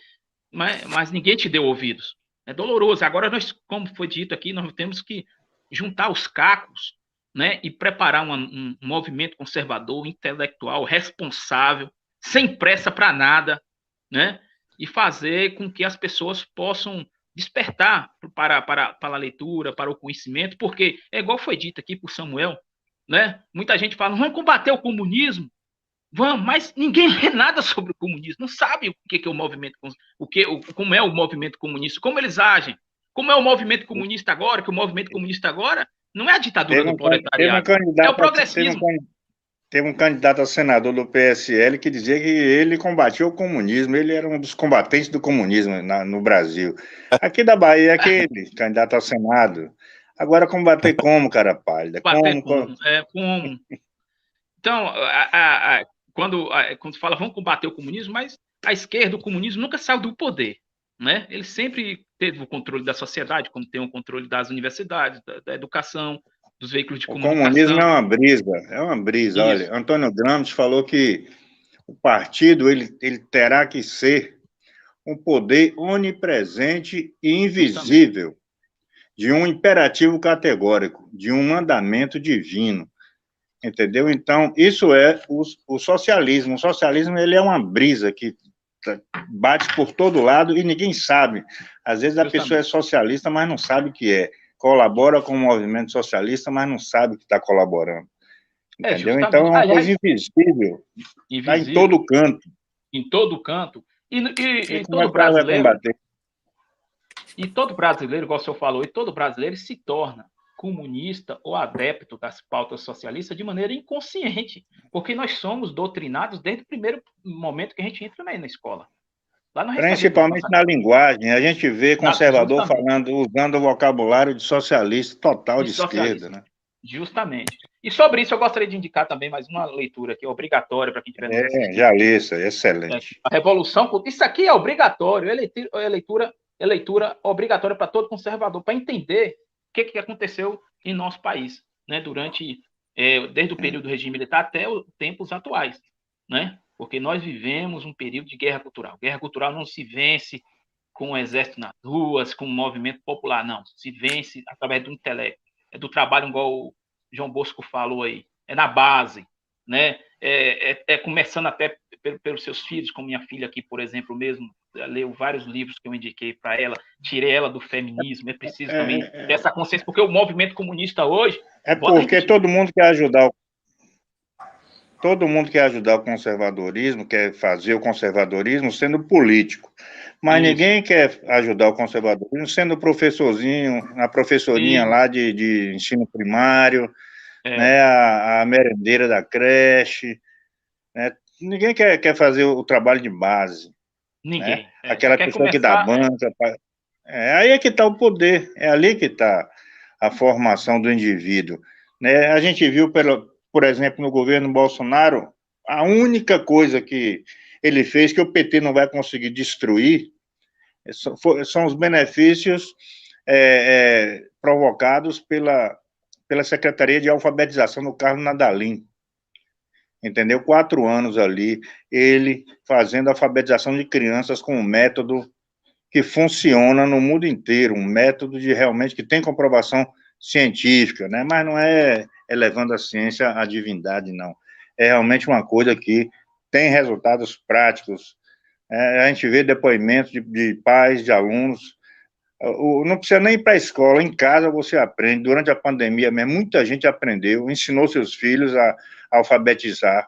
Speaker 3: mas ninguém te deu ouvidos. É doloroso. Agora, como foi dito aqui, nós temos que juntar os cacos, né, e preparar um movimento conservador, intelectual, responsável, sem pressa para nada, né, e fazer com que as pessoas possam despertar para a leitura, para o conhecimento, porque é igual foi dito aqui por Samuel, né? Muita gente fala, vamos combater o comunismo, vamos, mas ninguém lê nada sobre o comunismo, não sabe o que é o movimento, como é o movimento comunista, como eles agem, como é o movimento comunista agora, que o movimento comunista agora não é a ditadura do proletariado, é o progressismo.
Speaker 1: Teve um candidato a senador do PSL que dizia que ele combatia o comunismo, ele era um dos combatentes do comunismo no Brasil. Aqui da Bahia, aquele candidato ao Senado. Agora combater como, cara pálida?
Speaker 3: Como? Então, quando fala vamos combater o comunismo, mas a esquerda, o comunismo, nunca saiu do poder. Né? Ele sempre teve o controle da sociedade, como tem o controle das universidades, da educação, dos veículos de comunicação.
Speaker 1: O comunismo é uma brisa. Isso. Olha, Antônio Gramsci falou que o partido ele terá que ser um poder onipresente e invisível, de um imperativo categórico, de um mandamento divino, entendeu? Então, isso é o socialismo. O socialismo ele é uma brisa que bate por todo lado e ninguém sabe. Às vezes a pessoa é socialista, mas não sabe o que é. Colabora com o movimento socialista, mas não sabe que está colaborando. Entendeu? Então é uma coisa invisível. Está em todo canto.
Speaker 3: Em todo canto. E todo brasileiro. E todo brasileiro, igual o senhor falou, e todo brasileiro se torna comunista ou adepto das pautas socialistas de maneira inconsciente, porque nós somos doutrinados desde o primeiro momento que a gente entra na escola. Lá nós
Speaker 1: Principalmente na linguagem, a gente vê conservador
Speaker 3: justamente,
Speaker 1: usando o vocabulário de socialista total de esquerda,
Speaker 3: socialista,
Speaker 1: né?
Speaker 3: justamente. E sobre isso eu gostaria de indicar também mais uma leitura aqui, obrigatória para quem estiver nos assistindo.
Speaker 1: Já li isso, excelente.
Speaker 3: A Revolução, isso aqui é obrigatório, é leitura obrigatória para todo conservador, para entender o que aconteceu em nosso país, né, desde o período do regime militar até os tempos atuais, né? Porque nós vivemos um período de guerra cultural. Guerra cultural não se vence com o exército nas ruas, com o movimento popular, não. Se vence através do intelecto, é do trabalho, igual o João Bosco falou aí, é na base, né? Começando até pelos seus filhos, como minha filha aqui, por exemplo, mesmo, leu vários livros que eu indiquei para ela, tirei ela do feminismo, é preciso também ter essa consciência, porque o movimento comunista hoje...
Speaker 1: porque todo mundo quer ajudar o conservadorismo, quer fazer o conservadorismo sendo político, mas ninguém quer ajudar o conservadorismo sendo professorzinho, a professorinha lá de ensino primário, né, a merendeira da creche, né? Ninguém quer fazer o trabalho de base.
Speaker 3: Ninguém.
Speaker 1: Né? Aquela pessoa que dá banca. Aí é que está o poder, é ali que está a formação do indivíduo. Né? A gente viu, por exemplo, no governo Bolsonaro, a única coisa que ele fez que o PT não vai conseguir destruir são os benefícios provocados pela Secretaria de Alfabetização no Carlos Nadalim. Entendeu? 4 anos ali, ele fazendo alfabetização de crianças com um método que funciona no mundo inteiro, um método realmente que tem comprovação científica, né? Mas não é elevando a ciência à divindade, não. É realmente uma coisa que tem resultados práticos. A gente vê depoimentos de pais, de alunos. Não precisa nem ir para a escola, em casa você aprende. Durante a pandemia mesmo, muita gente aprendeu, ensinou seus filhos a alfabetizar.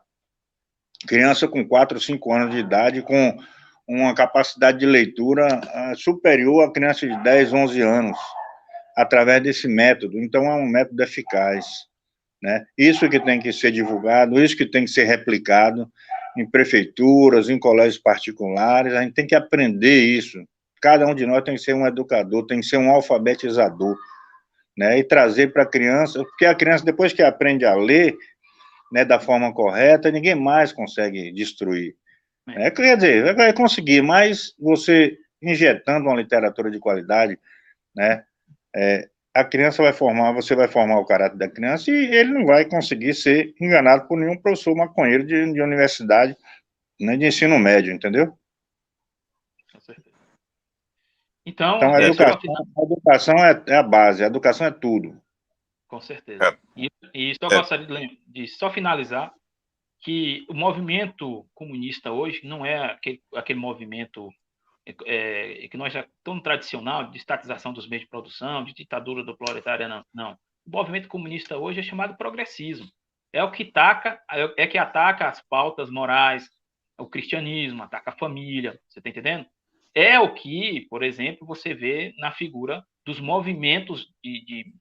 Speaker 1: Criança com 4, 5 anos de idade, com uma capacidade de leitura superior à criança de 10, 11 anos, através desse método. Então, é um método eficaz. Né? Isso que tem que ser divulgado, isso que tem que ser replicado em prefeituras, em colégios particulares. A gente tem que aprender isso. Cada um de nós tem que ser um educador, tem que ser um alfabetizador, né? E trazer para a criança, porque a criança, depois que aprende a ler, né, da forma correta, ninguém mais consegue destruir. Quer dizer, vai conseguir, mas você injetando uma literatura de qualidade, né, a criança você vai formar o caráter da criança e ele não vai conseguir ser enganado por nenhum professor maconheiro de universidade, né, de ensino médio, entendeu?
Speaker 3: Com certeza. Então
Speaker 1: a educação é a base, a educação é tudo.
Speaker 3: Com certeza. E só gostaria de só finalizar que o movimento comunista hoje não é aquele movimento que nós já estamos tradicional de estatização dos meios de produção, de ditadura do proletário, não. O movimento comunista hoje é chamado progressismo. É o que ataca as pautas morais, o cristianismo, ataca a família, você está entendendo? É o que, por exemplo, você vê na figura dos movimentos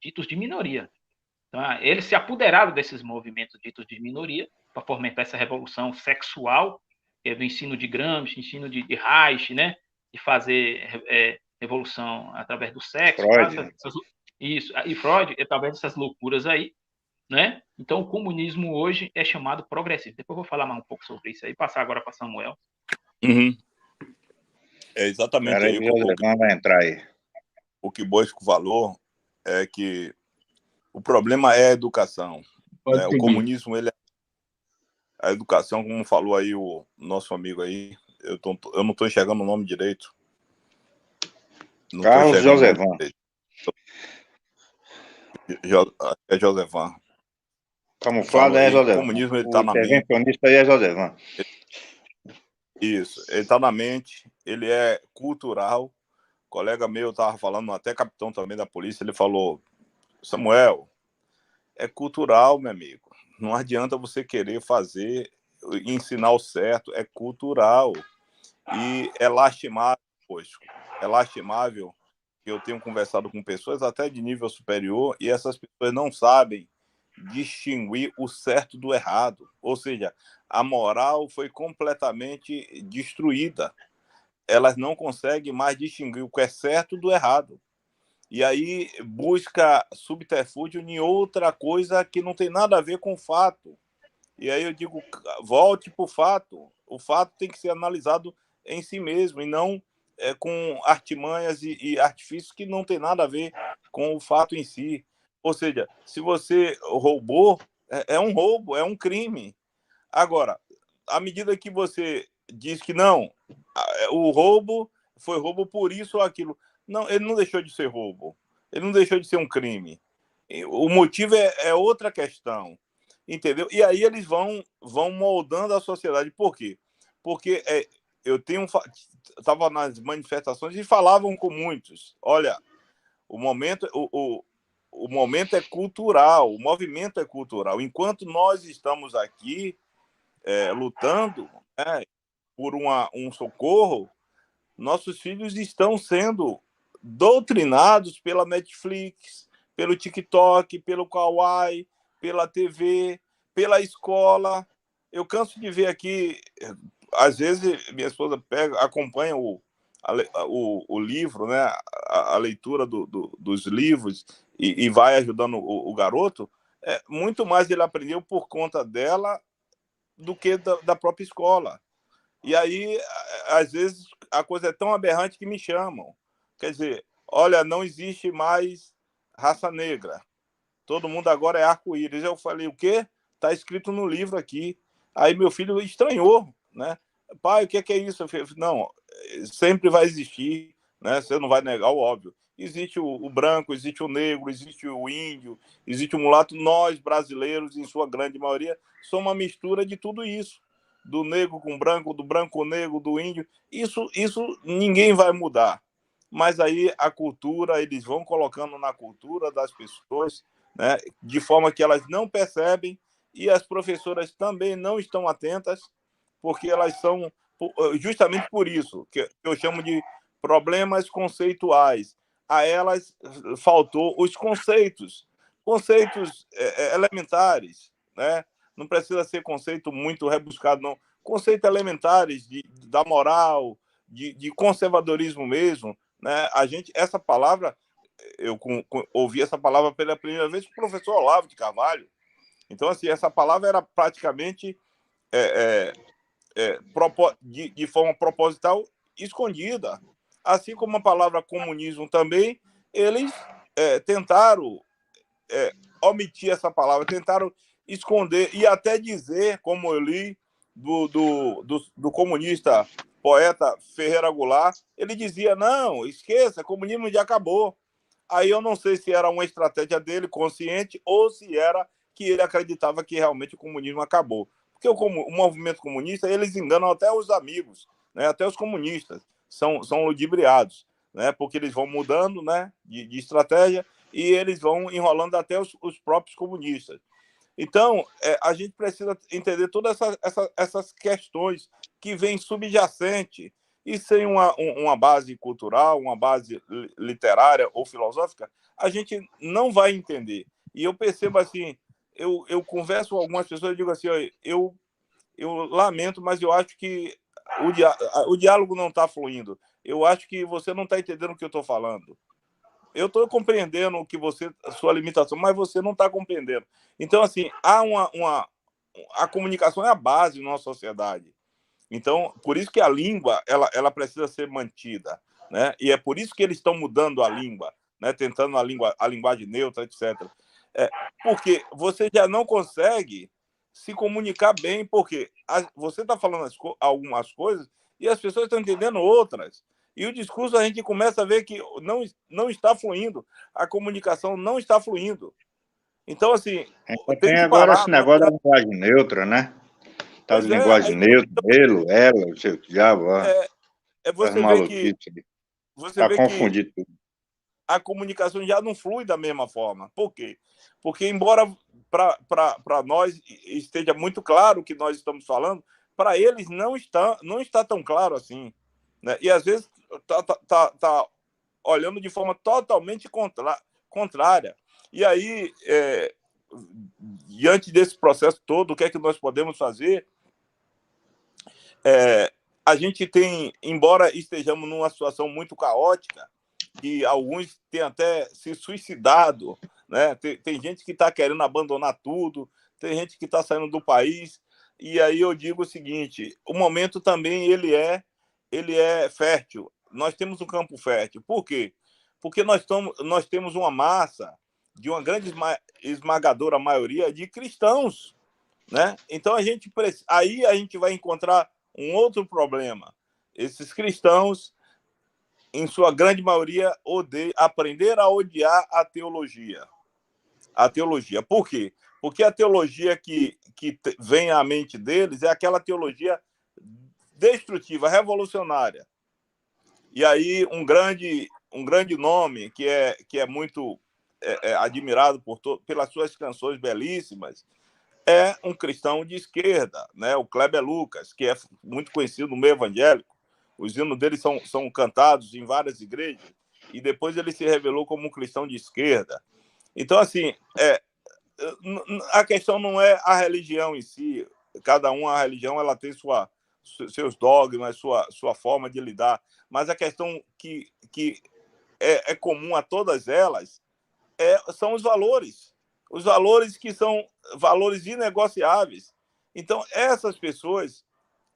Speaker 3: ditos de minoria. Então, eles se apoderaram desses movimentos ditos de minoria para fomentar essa revolução sexual do ensino de Gramsci, ensino de Reich, né? De fazer revolução através do sexo.
Speaker 1: Freud.
Speaker 3: Isso, e Freud, através dessas loucuras aí, né? Então, o comunismo hoje é chamado progressista. Depois eu vou falar mais um pouco sobre isso aí, passar agora para Samuel.
Speaker 2: Uhum. É exatamente
Speaker 1: aí vai entrar aí.
Speaker 2: O que Bosco falou é que o problema é a educação. Né? O comunismo, a educação, como falou aí o nosso amigo aí, eu não estou enxergando o nome direito.
Speaker 1: Carlos Josevan.
Speaker 2: É Josevan.
Speaker 1: Camuflado é Josevan.
Speaker 2: O comunismo está na mente.
Speaker 1: O intervencionista aí é Josevan.
Speaker 2: Isso, ele está na mente, ele é cultural. O colega meu estava falando, até capitão também da polícia, ele falou: Samuel, é cultural, meu amigo. Não adianta você querer fazer, ensinar o certo, é cultural. E é lastimável, é lastimável eu tenho conversado com pessoas até de nível superior e essas pessoas não sabem distinguir o certo do errado. Ou seja, a moral foi completamente destruída. Elas não conseguem mais distinguir o que é certo do errado. E aí busca subterfúgio em outra coisa que não tem nada a ver com o fato. E aí eu digo, volte para o fato. O fato tem que ser analisado em si mesmo e não com artimanhas e artifícios que não tem nada a ver com o fato em si. Ou seja, se você roubou, é um roubo, é um crime. Agora, à medida que você diz que não, o roubo foi roubo por isso ou aquilo. Não, ele não deixou de ser roubo. Ele não deixou de ser um crime. O motivo é outra questão. Entendeu? E aí eles vão moldando a sociedade. Por quê? Porque eu estava nas manifestações e falavam com muitos. Olha, o momento é cultural, o movimento é cultural. Enquanto nós estamos aqui lutando por um socorro, nossos filhos estão sendo doutrinados pela Netflix, pelo TikTok, pelo Kawaii, pela TV, pela escola. Eu canso de ver aqui, às vezes minha esposa acompanha o livro, né, a leitura dos livros e vai ajudando o garoto. Muito mais ele aprendeu por conta dela do que da própria escola. E aí, às vezes, a coisa é tão aberrante que me chamam. Quer dizer, olha, não existe mais raça negra. Todo mundo agora é arco-íris. Eu falei, o quê? Está escrito no livro aqui. Aí meu filho estranhou, né? Pai, o que é isso? Eu falei, não, sempre vai existir, né? Você não vai negar o óbvio. Existe o branco, existe o negro, existe o índio, existe o mulato. Nós, brasileiros, em sua grande maioria, somos uma mistura de tudo isso. Do negro com branco, do branco com negro, do índio. Isso ninguém vai mudar. Mas aí a cultura, eles vão colocando na cultura das pessoas, né, de forma que elas não percebem, e as professoras também não estão atentas, porque elas são, justamente por isso, que eu chamo de problemas conceituais. A elas faltou os conceitos elementares, né? Não precisa ser conceito muito rebuscado, não. Conceitos elementares da moral, de conservadorismo mesmo, né? Essa palavra, eu ouvi essa palavra pela primeira vez com o professor Olavo de Carvalho. Então, assim, essa palavra era praticamente de forma proposital escondida. Assim como a palavra comunismo também, eles tentaram omitir essa palavra, tentaram esconder e até dizer, como eu li do comunista poeta Ferreira Goulart, ele dizia, não, esqueça, comunismo já acabou. Aí eu não sei se era uma estratégia dele, consciente, ou se era que ele acreditava que realmente o comunismo acabou. Porque o movimento comunista, eles enganam até os amigos, né? Até os comunistas são ludibriados, né? Porque eles vão mudando, né, de estratégia e eles vão enrolando até os próprios comunistas. Então, a gente precisa entender todas essas questões que vêm subjacente e sem uma base cultural, uma base literária ou filosófica, a gente não vai entender. E eu percebo assim, eu converso com algumas pessoas e digo assim, eu lamento, mas eu acho que o diálogo não está fluindo. Eu acho que você não está entendendo o que eu estou falando. Eu estou compreendendo o que a sua limitação, mas você não está compreendendo. Então, assim, a comunicação é a base da nossa sociedade. Então, por isso que a língua ela precisa ser mantida, né? E é por isso que eles estão mudando a língua, né? Tentando a linguagem neutra, etc. Porque você já não consegue se comunicar bem, porque você está falando algumas coisas e as pessoas estão entendendo outras. E o discurso a gente começa a ver que não está fluindo, a comunicação não está fluindo. Então, assim,
Speaker 1: tem agora esse negócio da linguagem neutra, né? Tal de linguagem neutra, ele, ela, não sei o que diabo.
Speaker 3: Você vê que
Speaker 1: está confundido tudo.
Speaker 3: A comunicação já não flui da mesma forma. Por quê? Porque, embora para nós esteja muito claro o que nós estamos falando, para eles não está tão claro assim, né? E, às vezes, tá
Speaker 2: olhando de forma totalmente contrária. E aí, diante desse processo todo, o que é que nós podemos fazer? A gente tem, embora estejamos numa situação muito caótica, que alguns têm até se suicidado, né? Tem gente que está querendo abandonar tudo, tem gente que está saindo do país, e aí eu digo o seguinte, o momento também ele é fértil. Nós temos um campo fértil. Por quê? Porque nós temos uma massa de uma grande esmagadora maioria de cristãos, né? Então aí a gente vai encontrar um outro problema. Esses cristãos, em sua grande maioria, aprender a odiar a teologia. A teologia. Por quê? Porque a teologia que vem à mente deles é aquela teologia destrutiva, revolucionária. E aí um grande nome que é muito admirado pelas suas canções belíssimas é um cristão de esquerda, né? O Kleber Lucas, que é muito conhecido no meio evangélico. Os hinos dele são cantados em várias igrejas e depois ele se revelou como um cristão de esquerda. Então, assim, a questão não é a religião em si. A religião ela tem seus dogmas, sua forma de lidar, mas a questão que é comum a todas elas são os valores que são valores inegociáveis. Então, essas pessoas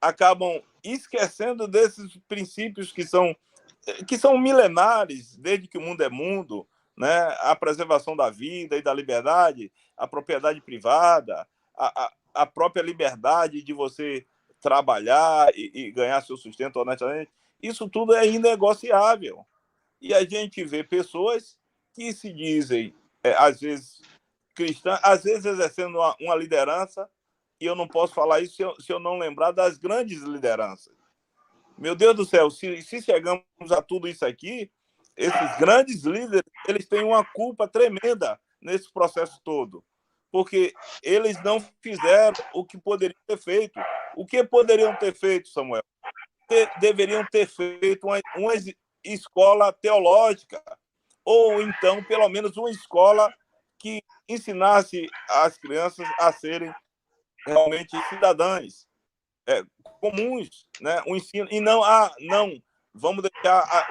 Speaker 2: acabam esquecendo desses princípios que são milenares, desde que o mundo é mundo, né? A preservação da vida e da liberdade, a propriedade privada, a própria liberdade de você trabalhar e ganhar seu sustento honestamente. Isso tudo é inegociável. E a gente vê pessoas que se dizem, às vezes, cristãs, às vezes exercendo uma liderança, e eu não posso falar isso se eu não lembrar das grandes lideranças. Meu Deus do céu, se chegamos a tudo isso aqui, esses grandes líderes, eles têm uma culpa tremenda nesse processo todo, porque eles não fizeram o que poderiam ter feito. O que poderiam ter feito, Samuel? Deveriam ter feito uma escola teológica, ou então, pelo menos, uma escola que ensinasse as crianças a serem realmente cidadãs comuns, né? Um ensino, e não, vamos deixar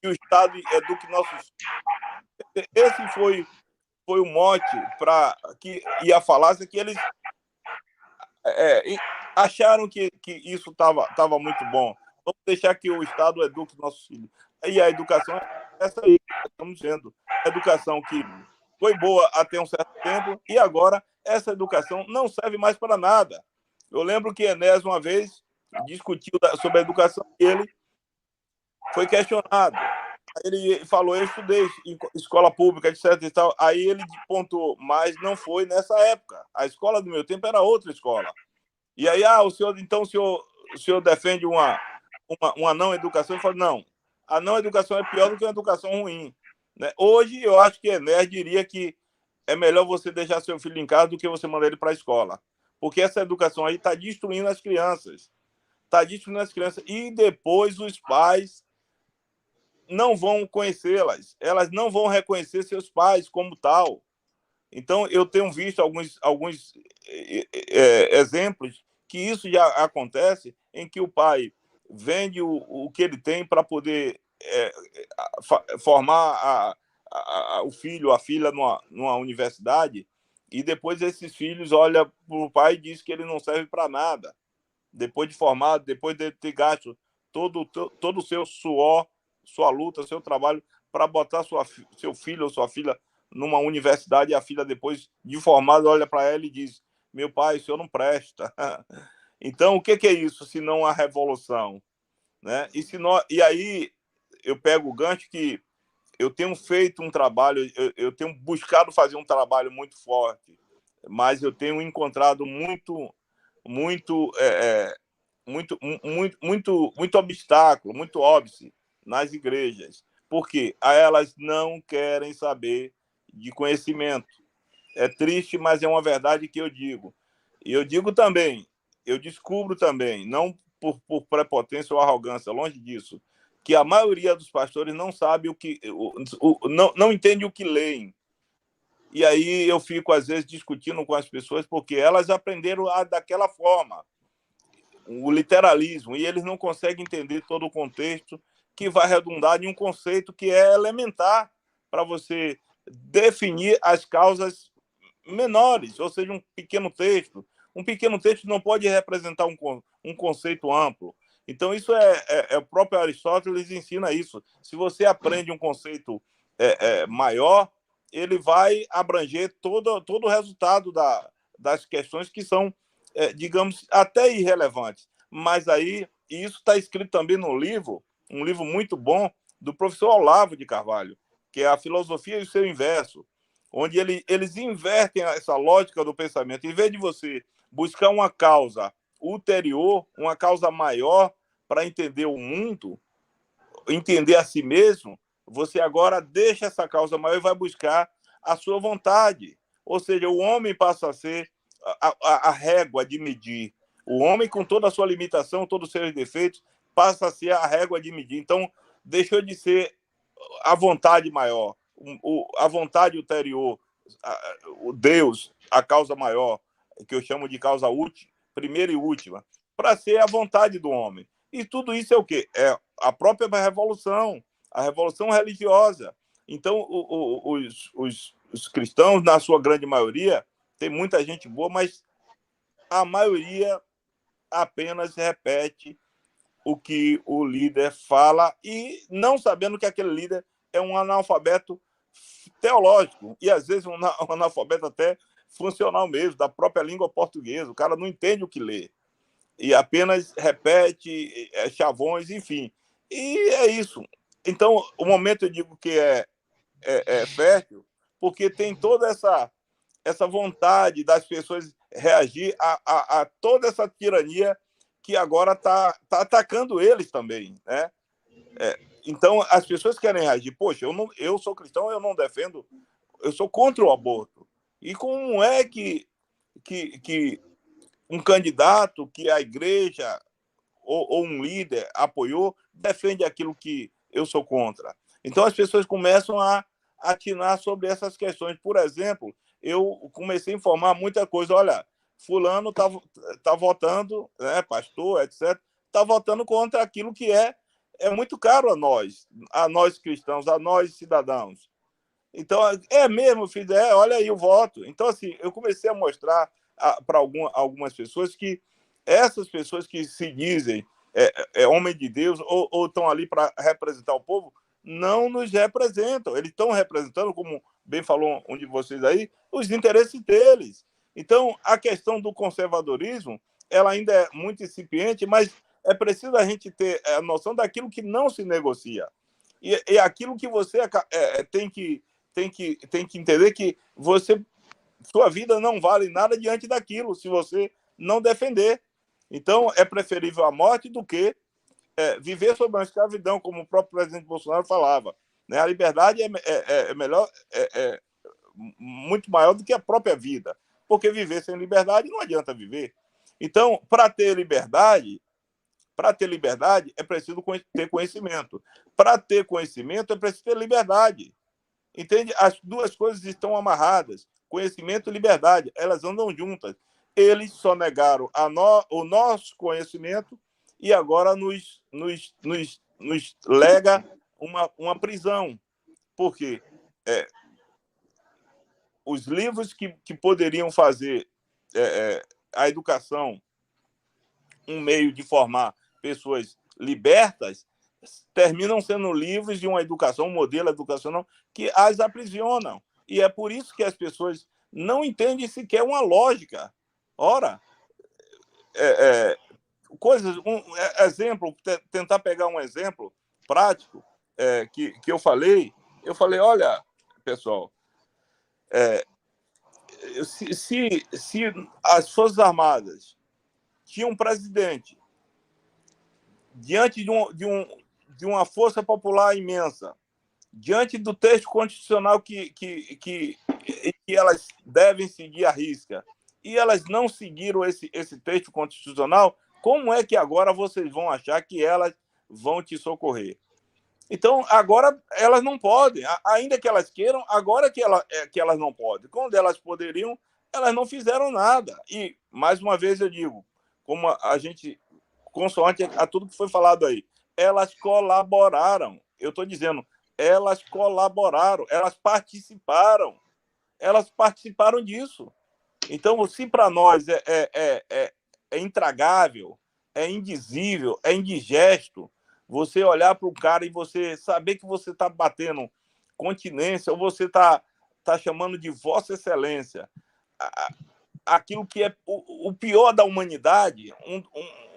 Speaker 2: que o Estado eduque nossos. Esse foi o mote que ia falar, que eles acharam que isso estava muito bom. Vamos deixar que o Estado eduque nossos filhos. E a educação é essa aí, estamos dizendo. A educação que foi boa até um certo tempo, e agora essa educação não serve mais para nada. Eu lembro que Enéas, uma vez, discutiu sobre a educação e ele foi questionado. Ele falou, eu estudei em escola pública, etc. E tal. Aí ele pontuou, mas não foi nessa época. A escola do meu tempo era outra escola. E aí, o senhor defende uma não educação? Eu falo, não, a não educação é pior do que uma educação ruim. Né? Hoje, eu acho que Enéas diria que é melhor você deixar seu filho em casa do que você mandar ele para a escola. Porque essa educação aí está destruindo as crianças. Está destruindo as crianças. E depois os pais não vão conhecê-las. Elas não vão reconhecer seus pais como tal. Então, eu tenho visto alguns exemplos que isso já acontece, em que o pai vende o que ele tem para poder formar o filho, a filha numa universidade, e depois esses filhos olham para o pai e dizem que ele não serve para nada. Depois de formado, depois de ter gasto todo o seu suor, sua luta, seu trabalho, para botar seu filho ou sua filha numa universidade, e a filha, depois de formada, olha para ela e diz, meu pai, o senhor não presta. Então, o que é isso, se não a revolução? Né? E aí, eu pego o gancho que eu tenho feito um trabalho, eu tenho buscado fazer um trabalho muito forte, mas eu tenho encontrado muito obstáculo, muito óbice nas igrejas, porque elas não querem saber de conhecimento. É triste, mas é uma verdade que eu digo. E eu digo também, eu descubro também, não por prepotência ou arrogância, longe disso, que a maioria dos pastores não sabe não entende o que leem. E aí eu fico, às vezes, discutindo com as pessoas, porque elas aprenderam daquela forma, o literalismo, e eles não conseguem entender todo o contexto, que vai redundar em um conceito que é elementar para você definir as causas menores, ou seja, um pequeno texto. Um pequeno texto não pode representar um conceito amplo. Então, isso o próprio Aristóteles ensina isso. Se você aprende um conceito maior, ele vai abranger todo o resultado das questões que são, digamos, até irrelevantes. Mas aí, isso está escrito também no livro, um livro muito bom, do professor Olavo de Carvalho, que é A Filosofia e o Seu Inverso, onde eles invertem essa lógica do pensamento. Em vez de você buscar uma causa ulterior, uma causa maior para entender o mundo, entender a si mesmo, você agora deixa essa causa maior e vai buscar a sua vontade. Ou seja, o homem passa a ser a régua de medir. O homem, com toda a sua limitação, todos os seus defeitos, passa a ser a régua de medir. Então, deixou de ser a vontade maior, a vontade ulterior, o Deus, a causa maior, que eu chamo de causa última, primeira e última, para ser a vontade do homem. E tudo isso é o quê? É a própria revolução, a revolução religiosa. Então, os cristãos, na sua grande maioria, tem muita gente boa, mas a maioria apenas repete o que o líder fala e não sabendo que aquele líder é um analfabeto teológico e, às vezes, um analfabeto até funcional mesmo, da própria língua portuguesa. O cara não entende o que lê e apenas repete chavões, enfim. E é isso. Então, o momento eu digo que é fértil, porque tem toda essa vontade das pessoas reagir a toda essa tirania que agora está atacando eles também, né? Então, as pessoas querem reagir. Poxa, eu sou cristão, eu não defendo, eu sou contra o aborto. E como é que um candidato que a igreja ou um líder apoiou defende aquilo que eu sou contra? Então, as pessoas começam a atinar sobre essas questões. Por exemplo, eu comecei a informar muita coisa. Olha, fulano tá votando, né, pastor, etc., está votando contra aquilo que é muito caro a nós cristãos, a nós cidadãos. Então, mesmo, filho, olha aí o voto. Então, assim, eu comecei a mostrar para algumas pessoas que essas pessoas que se dizem homem de Deus ou estão ali para representar o povo, não nos representam. Eles estão representando, como bem falou um de vocês aí, os interesses deles. Então, a questão do conservadorismo, ela ainda é muito incipiente, mas é preciso a gente ter a noção daquilo que não se negocia. E aquilo que você tem que entender que sua vida não vale nada diante daquilo, se você não defender. Então, é preferível a morte do que viver sob uma escravidão, como o próprio presidente Bolsonaro falava. Né? A liberdade é melhor, muito maior do que a própria vida, porque viver sem liberdade não adianta viver. Então, para ter liberdade é preciso ter conhecimento. Para ter conhecimento é preciso ter liberdade. Entende? As duas coisas estão amarradas. Conhecimento e liberdade, elas andam juntas. Eles só negaram o nosso conhecimento e agora nos lega uma prisão. Por quê? Os livros que poderiam fazer a educação um meio de formar pessoas libertas terminam sendo livros de uma educação, um modelo educacional que as aprisionam. E é por isso que as pessoas não entendem sequer uma lógica. Ora, coisas, exemplo, tentar pegar um exemplo prático que eu falei, olha, pessoal, se as Forças Armadas tinham um presidente diante de uma força popular imensa, diante do texto constitucional que elas devem seguir à risca, e elas não seguiram esse texto constitucional, como é que agora vocês vão achar que elas vão te socorrer? Então, agora elas não podem, ainda que elas queiram, agora que elas não podem. Quando elas poderiam, elas não fizeram nada. E, mais uma vez, eu digo, como a gente, consoante a tudo que foi falado aí, elas colaboraram. Eu estou dizendo, elas colaboraram, elas participaram disso. Então, se para nós é intragável, é indizível, é indigesto, você olhar para o cara e você saber que você está batendo continência ou você está chamando de Vossa Excelência aquilo que é o pior da humanidade,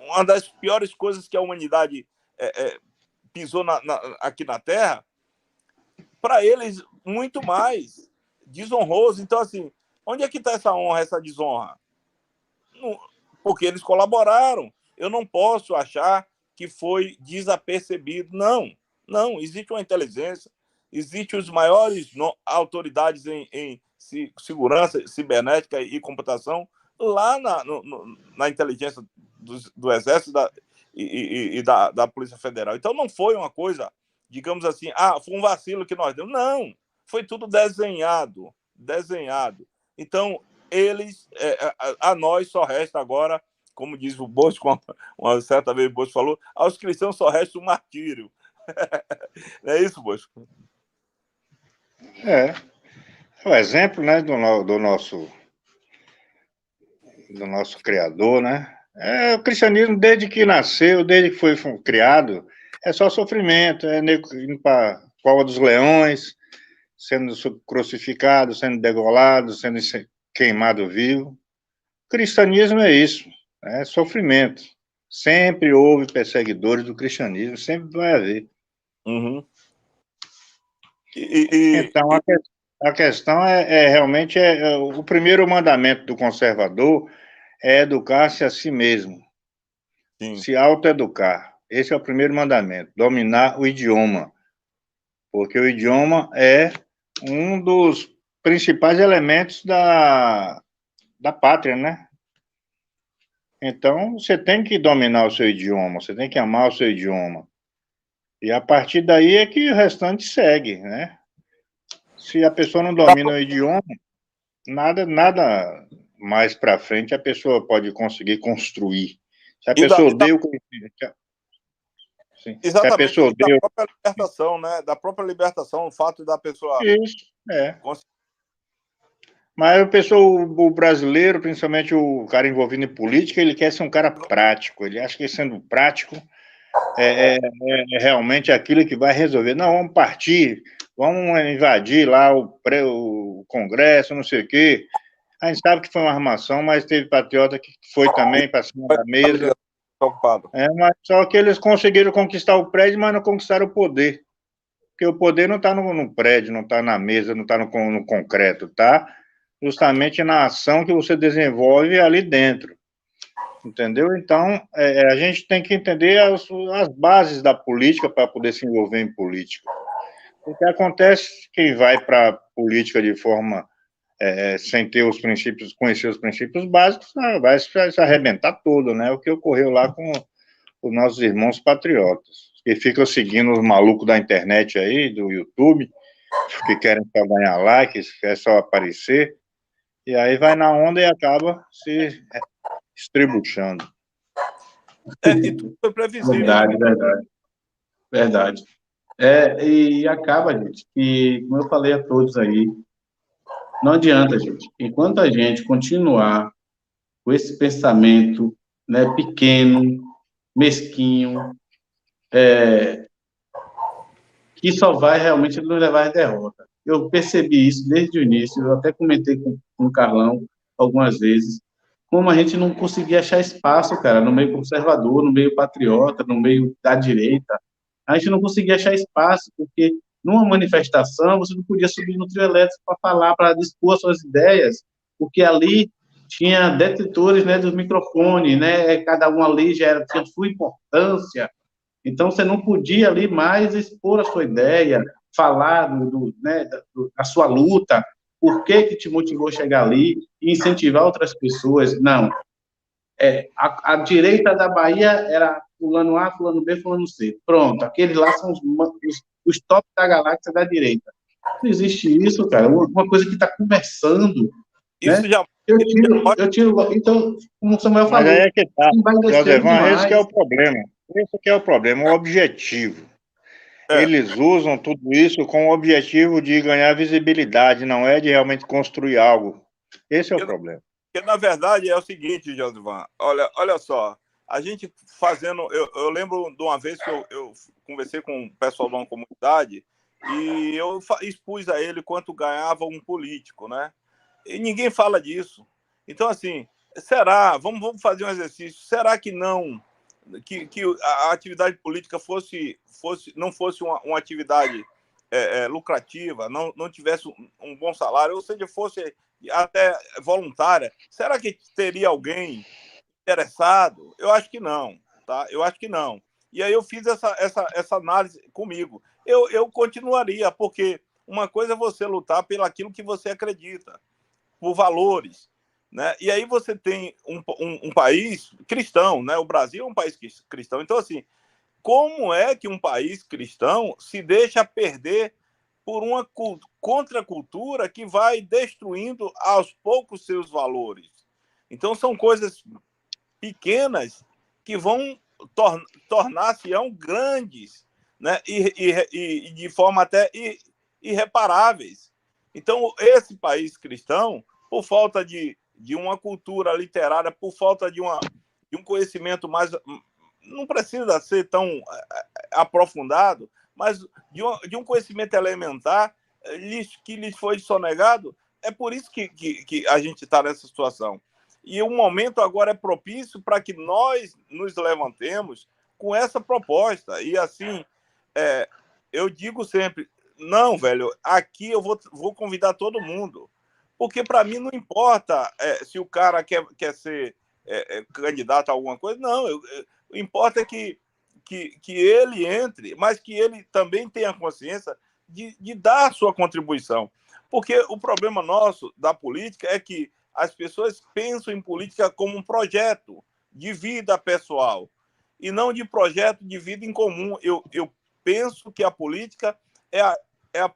Speaker 2: uma das piores coisas que a humanidade pisou aqui na Terra, para eles, muito mais desonroso. Então, assim, onde é que está essa honra, essa desonra? Porque eles colaboraram. Eu não posso achar que foi desapercebido. Não, existe uma inteligência, existem os maiores autoridades em segurança cibernética e computação lá na inteligência do Exército e da Polícia Federal. Então, não foi uma coisa, digamos assim, foi um vacilo que nós demos. Não, foi tudo desenhado. Então, a nós só resta agora, como diz o Bosco, uma certa vez o Bosco falou, aos cristãos só resta o martírio. Não é isso, Bosco?
Speaker 1: É o exemplo, né, do nosso Criador, né? O cristianismo, desde que nasceu, desde que foi criado, é só sofrimento, indo para a cova dos leões, sendo crucificado, sendo degolado, sendo queimado vivo. O cristianismo é isso, é sofrimento. Sempre houve perseguidores do cristianismo, sempre vai haver.
Speaker 2: Uhum.
Speaker 1: Então, a questão realmente o primeiro mandamento do conservador é educar-se a si mesmo. Sim. Se autoeducar. Esse é o primeiro mandamento, dominar o idioma. Porque o idioma é um dos principais elementos da pátria, né? Então, você tem que dominar o seu idioma, você tem que amar o seu idioma. E a partir daí é que o restante segue, né? Se a pessoa não domina o idioma, nada mais para frente a pessoa pode conseguir construir. Se a pessoa odeia o conhecimento...
Speaker 2: Exatamente, se a pessoa odeia... da própria libertação, né? Da própria libertação, o fato da pessoa...
Speaker 1: Isso, Mas o brasileiro, principalmente o cara envolvido em política, ele quer ser um cara prático. Ele acha que sendo prático é realmente aquilo que vai resolver. Não, vamos partir, vamos invadir lá o Congresso, não sei o quê. A gente sabe que foi uma armação, mas teve patriota que foi também para cima da mesa. Mas só que eles conseguiram conquistar o prédio, mas não conquistaram o poder. Porque o poder não está no prédio, não está na mesa, não está no concreto, tá? Justamente na ação que você desenvolve ali dentro, entendeu? Então, a gente tem que entender as bases da política para poder se envolver em política. O que acontece, quem vai para a política de forma sem ter os princípios, conhecer os princípios básicos, vai se arrebentar todo, né? O que ocorreu lá com os nossos irmãos patriotas, que ficam seguindo os malucos da internet aí, do YouTube, que querem só ganhar like, querem só aparecer, e aí vai na onda e acaba se estribuchando.
Speaker 2: E tudo foi previsível.
Speaker 4: Verdade. E acaba, gente, que, como eu falei a todos aí, não adianta, gente. Enquanto a gente continuar com esse pensamento, né, pequeno, mesquinho, que só vai realmente nos levar à derrota. Eu percebi isso desde o início, eu até comentei com o Carlão algumas vezes, como a gente não conseguia achar espaço, cara, no meio conservador, no meio patriota, no meio da direita. A gente não conseguia achar espaço, porque numa manifestação você não podia subir no trio elétrico para falar, para dispor as suas ideias, porque ali tinha detentores, né, dos microfones, né, cada um ali tinha sua importância. Então, você não podia ali mais expor a sua ideia, falar da sua luta, por que te motivou a chegar ali e incentivar outras pessoas. Não. A direita da Bahia era fulano A, fulano B, fulano C. Pronto, aqueles lá são os top da galáxia da direita. Não existe isso, cara. Uma coisa que está conversando,
Speaker 2: Isso
Speaker 4: né?
Speaker 2: já.
Speaker 4: Eu tiro. Então, como o Samuel
Speaker 1: Mas
Speaker 4: falou,
Speaker 1: aí é que tá.
Speaker 4: embaideceram
Speaker 1: Josevan, esse que é
Speaker 4: demais.
Speaker 1: o problema. Esse que é o problema, o objetivo.
Speaker 2: É.
Speaker 1: Eles usam tudo isso com o objetivo de ganhar visibilidade, não é de realmente construir algo. Esse é o problema.
Speaker 2: Porque, na verdade, é o seguinte, Josivan, olha só, a gente fazendo... Eu lembro de uma vez que eu conversei com o pessoal de uma comunidade e eu expus a ele quanto ganhava um político, né? E ninguém fala disso. Então, assim, será... Vamos fazer um exercício. Será que não... Que a atividade política não fosse uma atividade lucrativa, não tivesse um bom salário, ou seja, fosse até voluntária, será que teria alguém interessado? Eu acho que não, tá? Eu acho que não. E aí eu fiz essa análise comigo. Eu continuaria, porque uma coisa é você lutar pelo aquilo que você acredita, por valores, né? E aí você tem um país cristão, né? O Brasil é um país cristão. Então, assim, como é que um país cristão se deixa perder por uma contracultura que vai destruindo aos poucos seus valores? Então, são coisas pequenas que vão tornar-se-ão grandes, né? E de forma até irreparáveis. Então, esse país cristão, por falta de uma cultura literária, por falta de um conhecimento mais... Não precisa ser tão aprofundado, mas de um conhecimento elementar que lhes foi sonegado. É por isso que a gente está nessa situação. E o momento agora é propício para que nós nos levantemos com essa proposta. E assim, eu digo sempre, não, velho, aqui eu vou convidar todo mundo. Porque para mim não importa se o cara quer ser candidato a alguma coisa, não. O importa é que ele entre, mas que ele também tenha consciência de dar a sua contribuição. Porque o problema nosso da política é que as pessoas pensam em política como um projeto de vida pessoal e não de projeto de vida em comum. Eu penso que a política é a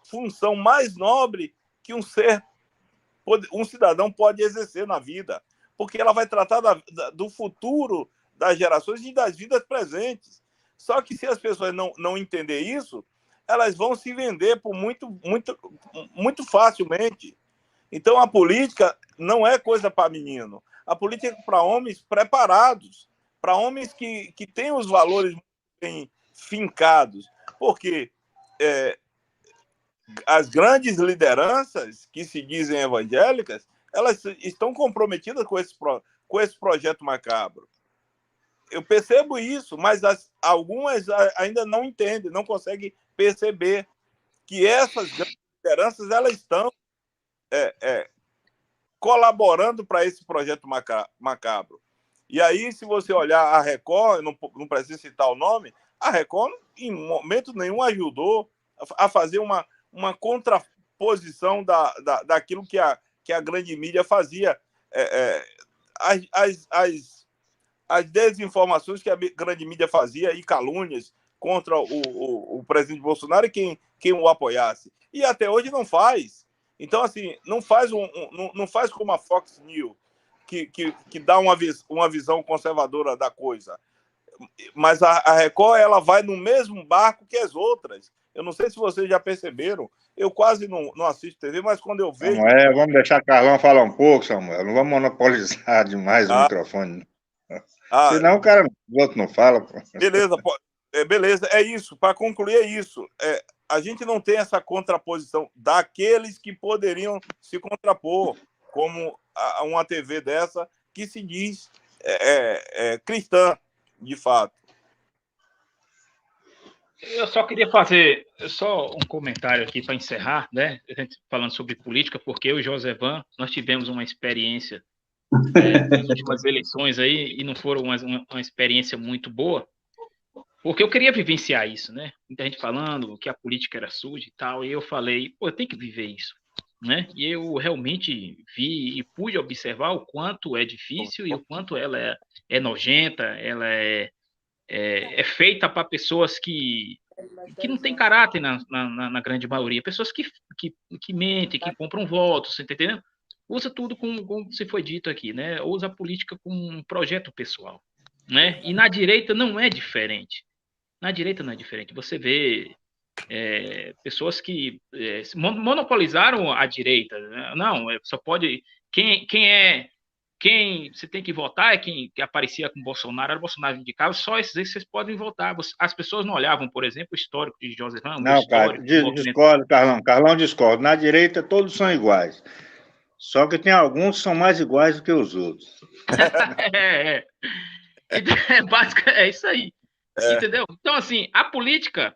Speaker 2: função mais nobre que um cidadão pode exercer na vida, porque ela vai tratar do futuro das gerações e das vidas presentes. Só que se as pessoas não entenderem isso, elas vão se vender por muito facilmente. Então, a política não é coisa para menino. A política é para homens preparados, para homens que têm os valores bem fincados. Porque as grandes lideranças que se dizem evangélicas, elas estão comprometidas com esse projeto macabro. Eu percebo isso, mas algumas ainda não entendem, não conseguem perceber que essas grandes lideranças elas estão colaborando para esse projeto macabro. E aí, se você olhar a Record, não preciso citar o nome, a Record em momento nenhum ajudou a fazer uma contraposição daquilo que a grande mídia fazia. As desinformações que a grande mídia fazia e calúnias contra o presidente Bolsonaro e quem o apoiasse. E até hoje não faz. Então, assim, não faz como a Fox News, que dá uma visão conservadora da coisa. Mas a Record, ela vai no mesmo barco que as outras. Eu não sei se vocês já perceberam, eu quase não assisto TV, mas quando eu vejo...
Speaker 1: Vamos deixar Carlão falar um pouco, Samuel. Não vamos monopolizar demais o microfone. Senão o cara, o outro não fala.
Speaker 2: Beleza, é isso. Para concluir, é isso. A gente não tem essa contraposição daqueles que poderiam se contrapor, como uma TV dessa que se diz cristã, de fato.
Speaker 3: Eu só queria fazer um comentário aqui para encerrar, né? A gente falando sobre política, porque eu e Josevan, nós tivemos uma experiência nas últimas eleições aí, e não foram uma experiência muito boa, porque eu queria vivenciar isso, né? Muita gente falando que a política era suja e tal, e eu falei, eu tenho que viver isso, né? E eu realmente vi e pude observar o quanto é difícil e o quanto ela é nojenta, ela é é feita para pessoas que não têm caráter na grande maioria, pessoas que mentem, que compram votos, você tá entendendo? Usa tudo como se foi dito aqui, né? Usa a política como um projeto pessoal, né? E na direita não é diferente. Na direita não é diferente. Você vê pessoas que monopolizaram a direita, né? Não, só pode quem você tem que votar é quem que aparecia com Bolsonaro, era o Bolsonaro indicava, só esses aí vocês podem votar. As pessoas não olhavam, por exemplo, o histórico de José Ramos, o
Speaker 1: Não, cara,
Speaker 3: histórico do movimento.
Speaker 1: discordo, Carlão. Carlão discorda. Na direita todos são iguais. Só que tem alguns que são mais iguais do que os outros.
Speaker 3: É isso aí. Entendeu? Então, assim, a política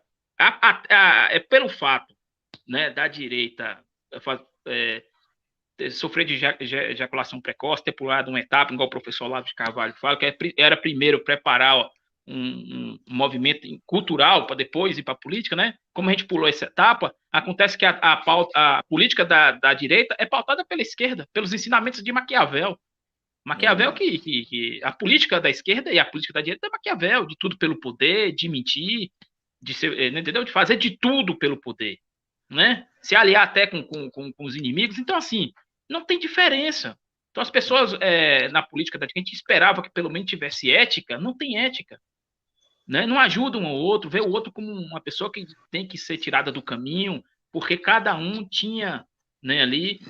Speaker 3: é pelo fato, né, da direita sofrer de ejaculação precoce, ter pulado uma etapa, igual o professor Olavo de Carvalho fala, que era primeiro preparar um movimento cultural para depois ir para a política, né? Como a gente pulou essa etapa, acontece que a política da direita é pautada pela esquerda, pelos ensinamentos de Maquiavel. Maquiavel que a política da esquerda e a política da direita é Maquiavel, de tudo pelo poder, de mentir, de ser, entendeu? De fazer de tudo pelo poder, né? Se aliar até com os inimigos. Então, assim, não tem diferença. Então, as pessoas na política da direita, a gente esperava que pelo menos tivesse ética, não tem ética, né? Não ajuda um ao outro, vê o outro como uma pessoa que tem que ser tirada do caminho, porque cada um tinha, né, ali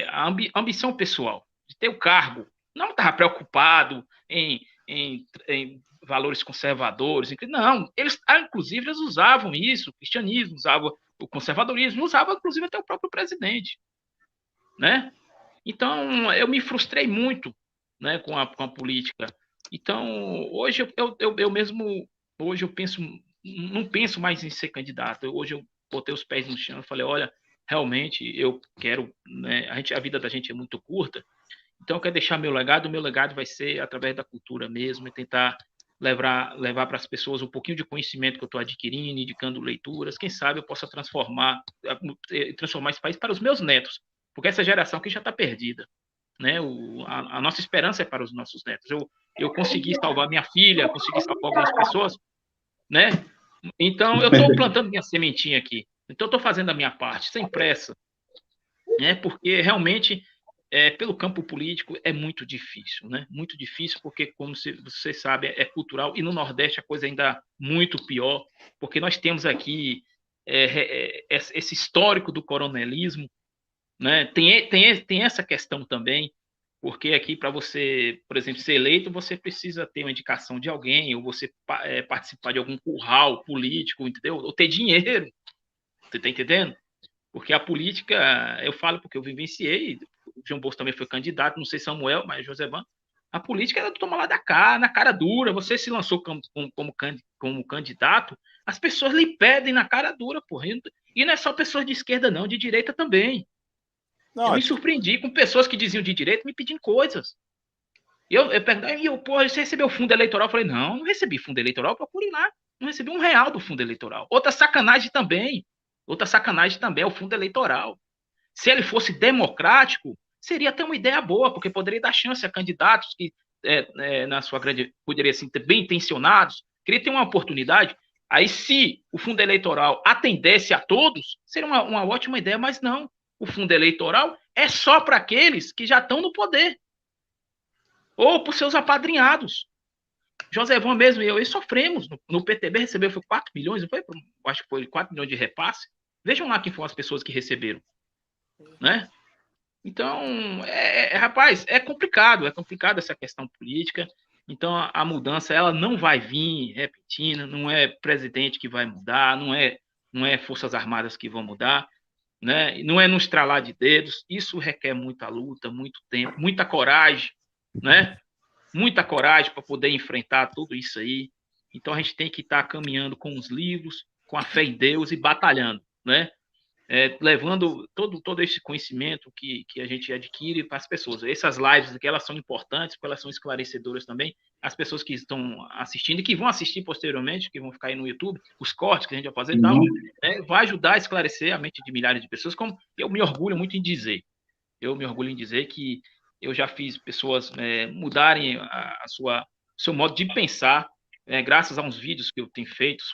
Speaker 3: a ambição pessoal de ter o cargo, não estava preocupado em valores conservadores, não, inclusive eles usavam isso, o cristianismo, usava o conservadorismo, usava inclusive até o próprio presidente, né? Então eu me frustrei muito, né, com a política. Então hoje eu mesmo hoje não penso mais em ser candidato. Hoje eu botei os pés no chão e falei, olha, realmente eu quero, né, a vida da gente é muito curta, então eu quero deixar meu legado. O meu legado vai ser através da cultura mesmo, e tentar levar para as pessoas um pouquinho de conhecimento que eu estou adquirindo, indicando leituras. Quem sabe eu possa transformar esse país para os meus netos, porque essa geração aqui já está perdida, né? A nossa esperança é para os nossos netos. Eu consegui salvar minha filha, consegui salvar algumas pessoas, né? Então eu estou plantando minha sementinha aqui. Então eu estou fazendo a minha parte, sem pressa, né? Porque realmente pelo campo político é muito difícil, né? Muito difícil, porque, como você sabe, é cultural, e no Nordeste a coisa ainda é muito pior, porque nós temos aqui esse histórico do coronelismo, né? Tem essa questão também, porque aqui, para você, por exemplo, ser eleito, você precisa ter uma indicação de alguém, ou você participar de algum curral político, entendeu? Ou ter dinheiro, você está entendendo? Porque a política, eu falo porque eu vivenciei, o João Bolsonaro também foi candidato, não sei Samuel, mas Josevan, a política era toma lá da cara, na cara dura, você se lançou como candidato, as pessoas lhe pedem na cara dura, porra. E não é só pessoas de esquerda não, de direita também. Não, eu me surpreendi com pessoas que diziam de direita me pedindo coisas. Eu perguntei, porra, você recebeu fundo eleitoral? Eu falei, não recebi fundo eleitoral, procure lá, não recebi R$1 do fundo eleitoral. Outra sacanagem também é o fundo eleitoral. Se ele fosse democrático, seria até uma ideia boa, porque poderia dar chance a candidatos que, na sua grande, poderiam assim, ter bem intencionados, queria ter uma oportunidade. Aí, se o fundo eleitoral atendesse a todos, seria uma ótima ideia, mas não. O fundo eleitoral é só para aqueles que já estão no poder, ou por seus apadrinhados. Josevão mesmo e eu sofremos. No PTB recebeu foi 4 milhões, não foi? Acho que foi 4 milhões de repasse. Vejam lá quem foram as pessoas que receberam, né? Então, rapaz, é complicado essa questão política. Então, a mudança, ela não vai vir repentina, não é presidente que vai mudar, não é Forças Armadas que vão mudar, né? Não é no estralar de dedos. Isso requer muita luta, muito tempo, muita coragem, né? Muita coragem para poder enfrentar tudo isso aí. Então, a gente tem que estar caminhando com os livros, com a fé em Deus e batalhando, né? Levando todo esse conhecimento que a gente adquire para as pessoas. Essas lives aqui, elas são importantes, porque elas são esclarecedoras também. As pessoas que estão assistindo e que vão assistir posteriormente, que vão ficar aí no YouTube, os cortes que a gente vai fazer e tal, né, vai ajudar a esclarecer a mente de milhares de pessoas, como eu me orgulho muito em dizer. Eu me orgulho em dizer que eu já fiz pessoas mudarem seu modo de pensar, graças a uns vídeos que eu tenho feito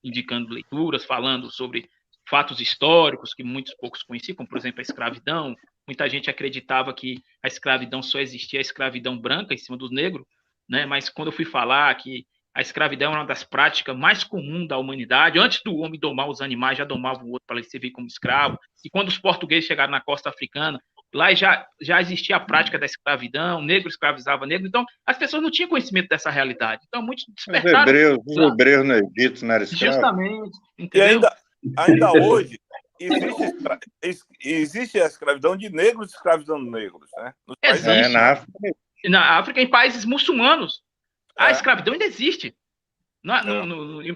Speaker 3: indicando leituras, falando sobre fatos históricos que muitos poucos conheciam, como, por exemplo, a escravidão. Muita gente acreditava que a escravidão só existia a escravidão branca em cima dos negros, né? Mas quando eu fui falar que a escravidão é uma das práticas mais comuns da humanidade, antes do homem domar os animais, já domava o outro para ele servir como escravo, e quando os portugueses chegaram na costa africana, lá já existia a prática da escravidão, negro escravizava negro, então as pessoas não tinham conhecimento dessa realidade, então muitos despertaram.
Speaker 1: Os hebreus no Egito não eram escravos?
Speaker 3: Justamente, entendeu?
Speaker 2: E ainda hoje existe a escravidão de negros e escravidão de negros, né?
Speaker 3: Existe. Na África, em países muçulmanos, a escravidão ainda existe.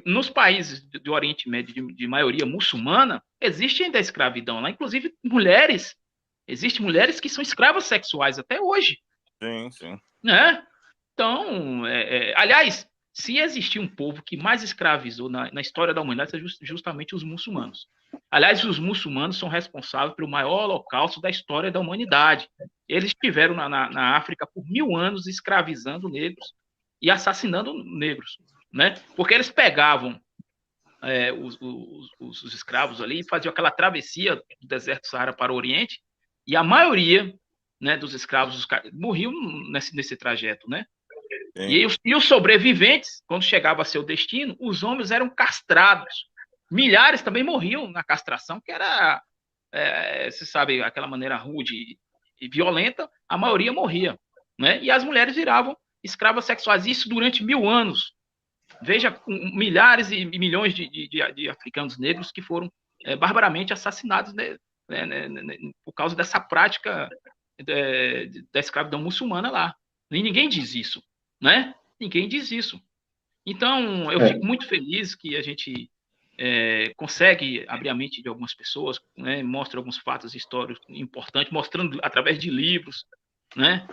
Speaker 3: Nos países do Oriente Médio de maioria muçulmana, existe ainda a escravidão lá, inclusive mulheres. Existem mulheres que são escravas sexuais até hoje.
Speaker 2: Sim, sim.
Speaker 3: Né? Então, aliás, se existir um povo que mais escravizou na história da humanidade, são justamente os muçulmanos. Aliás, os muçulmanos são responsáveis pelo maior holocausto da história da humanidade. Eles estiveram na África por 1000 anos escravizando negros e assassinando negros, né? Porque eles pegavam os escravos ali e faziam aquela travessia do deserto do Saara para o Oriente, e a maioria, né, dos escravos morriam nesse trajeto, né? E os sobreviventes, quando chegava a seu destino, os homens eram castrados. Milhares também morriam na castração, que era, você sabe, aquela maneira rude e violenta, a maioria morria, né? E as mulheres viravam escravas sexuais, isso durante 1000 anos. Veja, milhares e milhões de africanos negros que foram barbaramente assassinados, né, por causa dessa prática da escravidão muçulmana lá. E ninguém diz isso, né? Ninguém diz isso. Então, eu fico muito feliz que a gente consegue abrir a mente de algumas pessoas, né? Mostra alguns fatos históricos importantes, mostrando através de livros, né?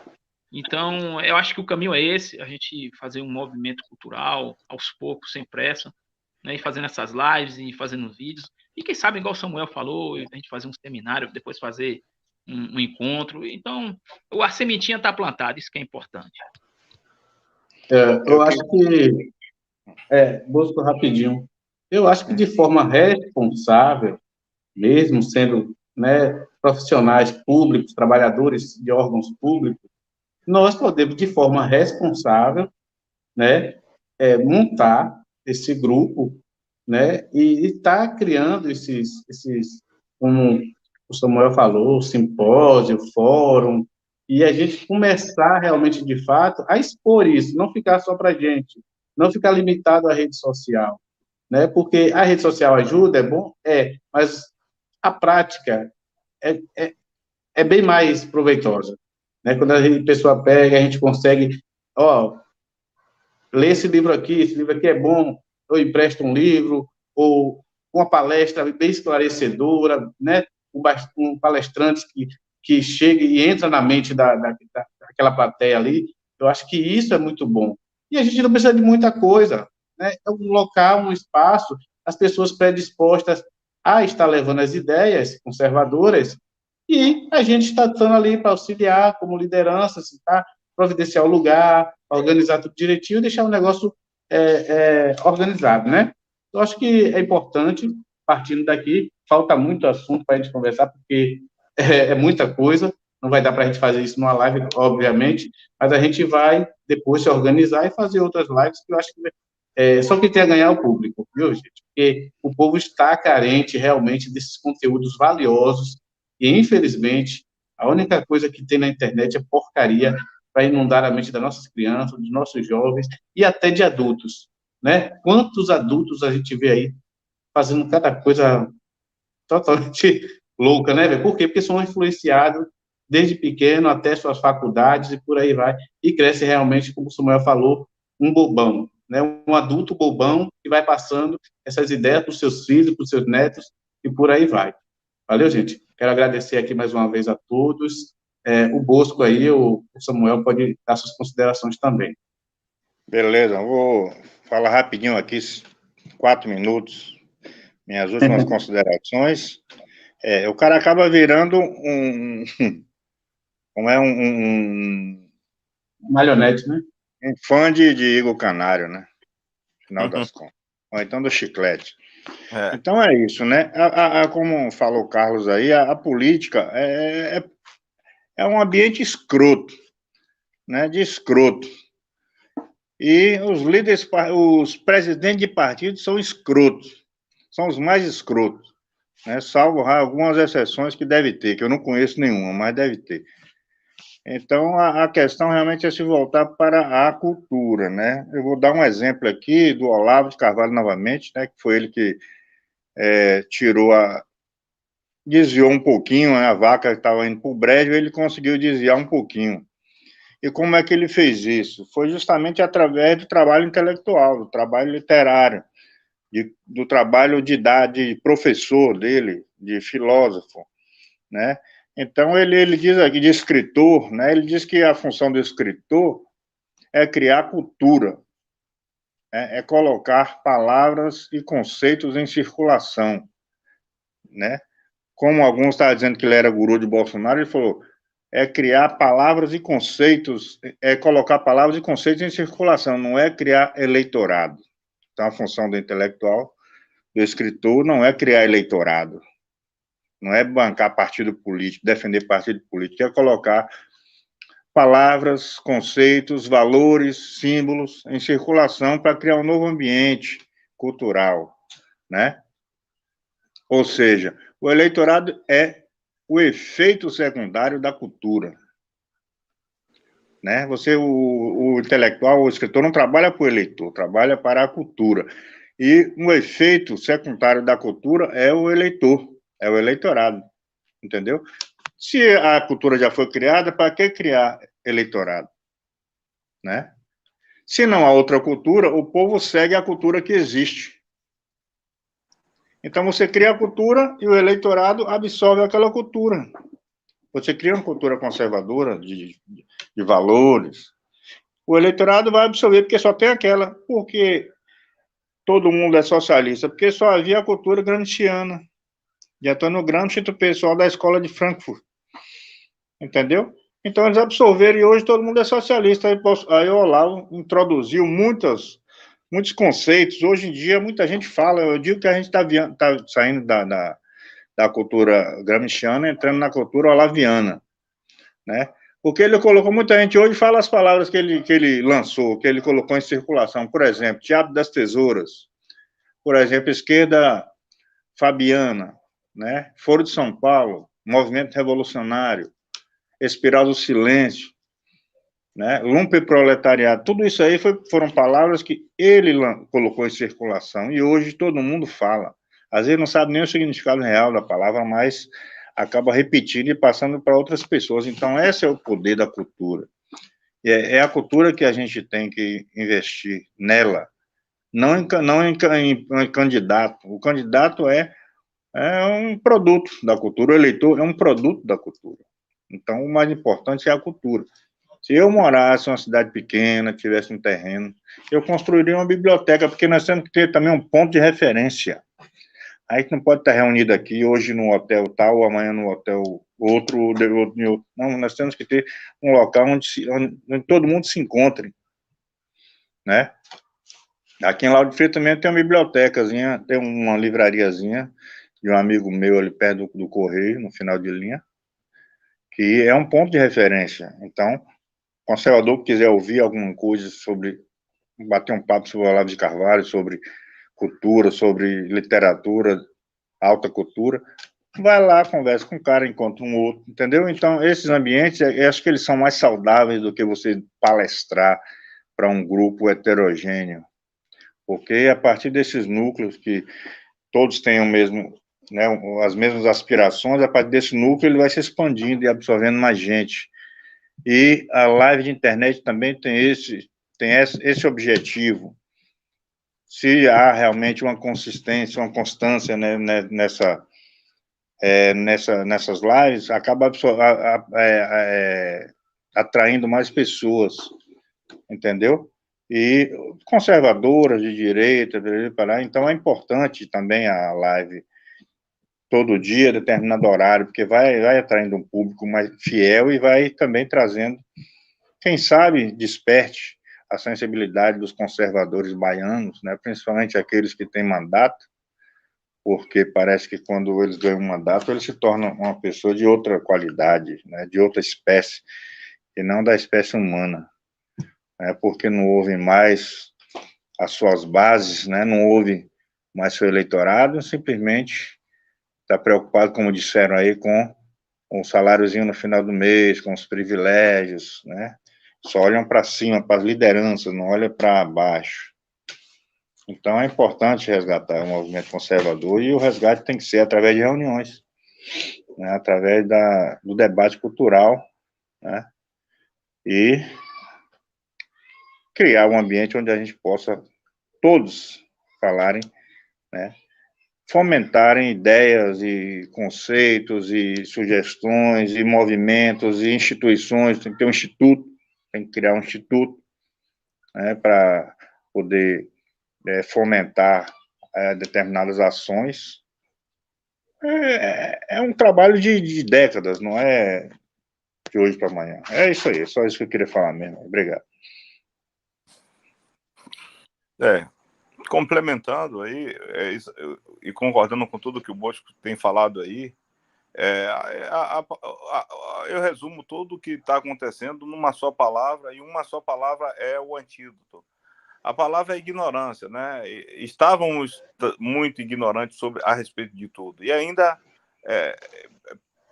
Speaker 3: Então, eu acho que o caminho é esse, a gente fazer um movimento cultural, aos poucos, sem pressa, né? E fazendo essas lives e fazendo vídeos. E quem sabe, igual o Samuel falou, a gente fazer um seminário, depois fazer um encontro. Então, a sementinha está plantada, isso que é importante.
Speaker 4: Eu acho que... Bosco, rapidinho. Eu acho que de forma responsável, mesmo sendo, né, profissionais públicos, trabalhadores de órgãos públicos, nós podemos, de forma responsável, né, montar esse grupo, né, e estar criando esses, como o Samuel falou, simpósio, fórum, e a gente começar realmente, de fato, a expor isso, não ficar só para a gente, não ficar limitado à rede social, né, porque a rede social ajuda, é bom, mas a prática é bem mais proveitosa, né, quando a pessoa pega, a gente consegue, ler esse livro aqui é bom, eu empresto um livro, ou uma palestra bem esclarecedora, né, um palestrante que chega e entra na mente daquela plateia ali, eu acho que isso é muito bom. E a gente não precisa de muita coisa, né, é um local, um espaço, as pessoas predispostas a estar levando as ideias conservadoras, e a gente está estando ali para auxiliar como liderança, tá? Providenciar o lugar, organizar tudo direitinho e deixar o negócio organizado, né? Eu acho que é importante, partindo daqui, falta muito assunto para a gente conversar, porque é muita coisa, não vai dar para a gente fazer isso numa live, obviamente, mas a gente vai depois se organizar e fazer outras lives, que eu acho que só que tem a ganhar o público, viu, gente? Porque o povo está carente realmente desses conteúdos valiosos e, infelizmente, a única coisa que tem na internet é porcaria para inundar a mente das nossas crianças, dos nossos jovens e até de adultos, né? Quantos adultos a gente vê aí fazendo cada coisa totalmente louca, né, velho? Por quê? Porque são influenciados desde pequeno até suas faculdades e por aí vai, e cresce realmente, como o Samuel falou, um bobão, né? Um adulto bobão que vai passando essas ideias para os seus filhos, para os seus netos e por aí vai. Valeu, gente? Quero agradecer aqui mais uma vez a todos. O Bosco aí, o Samuel pode dar suas considerações também.
Speaker 1: Beleza, vou falar rapidinho aqui, 4 minutos, minhas últimas considerações. O cara acaba virando
Speaker 4: Marionete, né?
Speaker 1: Um fã de Igor Canário, né? final das contas. Ou então do chiclete.
Speaker 2: É.
Speaker 1: Então é isso, né? Como falou o Carlos aí, a política é um ambiente escroto, né? De escroto. E os líderes, os presidentes de partido são escrotos, são os mais escrotos, né? Salvo algumas exceções que deve ter, que eu não conheço nenhuma, mas deve ter. Então, a questão realmente é se voltar para a cultura, né? Eu vou dar um exemplo aqui do Olavo de Carvalho novamente, né? Que foi ele que desviou um pouquinho, né? A vaca estava indo para o brejo, ele conseguiu desviar um pouquinho. E como é que ele fez isso? Foi justamente através do trabalho intelectual, do trabalho literário, do trabalho de professor dele, de filósofo, né? Então, ele diz aqui de escritor, né? Ele diz que a função do escritor é criar cultura, é colocar palavras e conceitos em circulação, né? Como alguns estavam dizendo que ele era guru de Bolsonaro, ele falou, é criar palavras e conceitos, é colocar palavras e conceitos em circulação, não é criar eleitorado. Então, a função do intelectual, do escritor, não é criar eleitorado, não é bancar partido político, defender partido político, é colocar palavras, conceitos, valores, símbolos em circulação para criar um novo ambiente cultural, né? Ou seja, o eleitorado é o efeito secundário da cultura, né? O intelectual, o escritor não trabalha para o eleitor, trabalha para a cultura. E um efeito secundário da cultura é o eleitor, é o eleitorado, entendeu? Se a cultura já foi criada, para que criar eleitorado, né? Se não há outra cultura, o povo segue a cultura que existe. Então, você cria a cultura e o eleitorado absorve aquela cultura. Você cria uma cultura conservadora de valores. O eleitorado vai absorver, porque só tem aquela. Porque todo mundo é socialista, porque só havia a cultura gramsciana. De Antônio Gramsci e o pessoal da escola de Frankfurt. Entendeu? Então, eles absorveram e hoje todo mundo é socialista. Aí o Olavo introduziu muitos conceitos. Hoje em dia, muita gente fala, eu digo que a gente está saindo da cultura gramsciana, entrando na cultura olaviana, né? Porque ele colocou, muita gente hoje fala as palavras que ele lançou, que ele colocou em circulação. Por exemplo, Teatro das Tesouras. Por exemplo, Esquerda Fabiana, né? Foro de São Paulo, Movimento Revolucionário, Espiral do Silêncio, né? Lumpenproletariado, tudo isso aí foram palavras que ele colocou em circulação e hoje todo mundo fala. Às vezes não sabe nem o significado real da palavra, mas acaba repetindo e passando para outras pessoas. Então, esse é o poder da cultura. É a cultura que a gente tem que investir nela, não em candidato. O candidato é um produto da cultura, o eleitor é um produto da cultura. Então, o mais importante é a cultura. Se eu morasse em uma cidade pequena, tivesse um terreno, eu construiria uma biblioteca, porque nós temos que ter também um ponto de referência. A gente não pode estar reunido aqui, hoje no hotel tal, amanhã no hotel outro. Não, nós temos que ter um local onde todo mundo se encontre, né? Aqui em Lauro de Freitas também tem uma bibliotecazinha, tem uma livrariazinha de um amigo meu ali perto do Correio, no final de linha, que é um ponto de referência. Então, conservador que quiser ouvir alguma coisa sobre, bater um papo sobre o Olavo de Carvalho, sobre cultura, sobre literatura, alta cultura, vai lá, conversa com um cara, encontra um outro, entendeu? Então, esses ambientes, eu acho que eles são mais saudáveis do que você palestrar para um grupo heterogêneo, porque a partir desses núcleos que todos têm o mesmo, né, as mesmas aspirações, a partir desse núcleo ele vai se expandindo e absorvendo mais gente. E a live de internet também tem esse objetivo. Se há realmente uma consistência, uma constância, né, nessas lives, acaba atraindo mais pessoas, entendeu? E conservadoras, de direita, então é importante também a live todo dia, determinado horário, porque vai atraindo um público mais fiel e vai também trazendo, quem sabe, desperte a sensibilidade dos conservadores baianos, né, principalmente aqueles que têm mandato, porque parece que quando eles ganham um mandato, eles se tornam uma pessoa de outra qualidade, né, de outra espécie, e não da espécie humana, né, porque não ouvem mais as suas bases, né, não ouvem mais seu eleitorado, simplesmente está preocupado, como disseram aí, com o saláriozinho no final do mês, com os privilégios, né? Só olham para cima, para as lideranças, não olham para baixo. Então, é importante resgatar o movimento conservador, e o resgate tem que ser através de reuniões, né? Através do debate cultural, né? E criar um ambiente onde a gente possa todos falarem, né? Fomentarem ideias e conceitos e sugestões e movimentos e instituições. Tem que ter um instituto, tem que criar um instituto, né, para poder fomentar determinadas ações. É um trabalho de décadas, não é de hoje para amanhã. É isso aí, só isso que eu queria falar mesmo. Obrigado.
Speaker 2: Complementando aí, e concordando com tudo que o Bosco tem falado aí, eu resumo tudo o que está acontecendo numa só palavra, e uma só palavra é o antídoto. A palavra é ignorância, né? Estávamos muito ignorantes a respeito de tudo, e ainda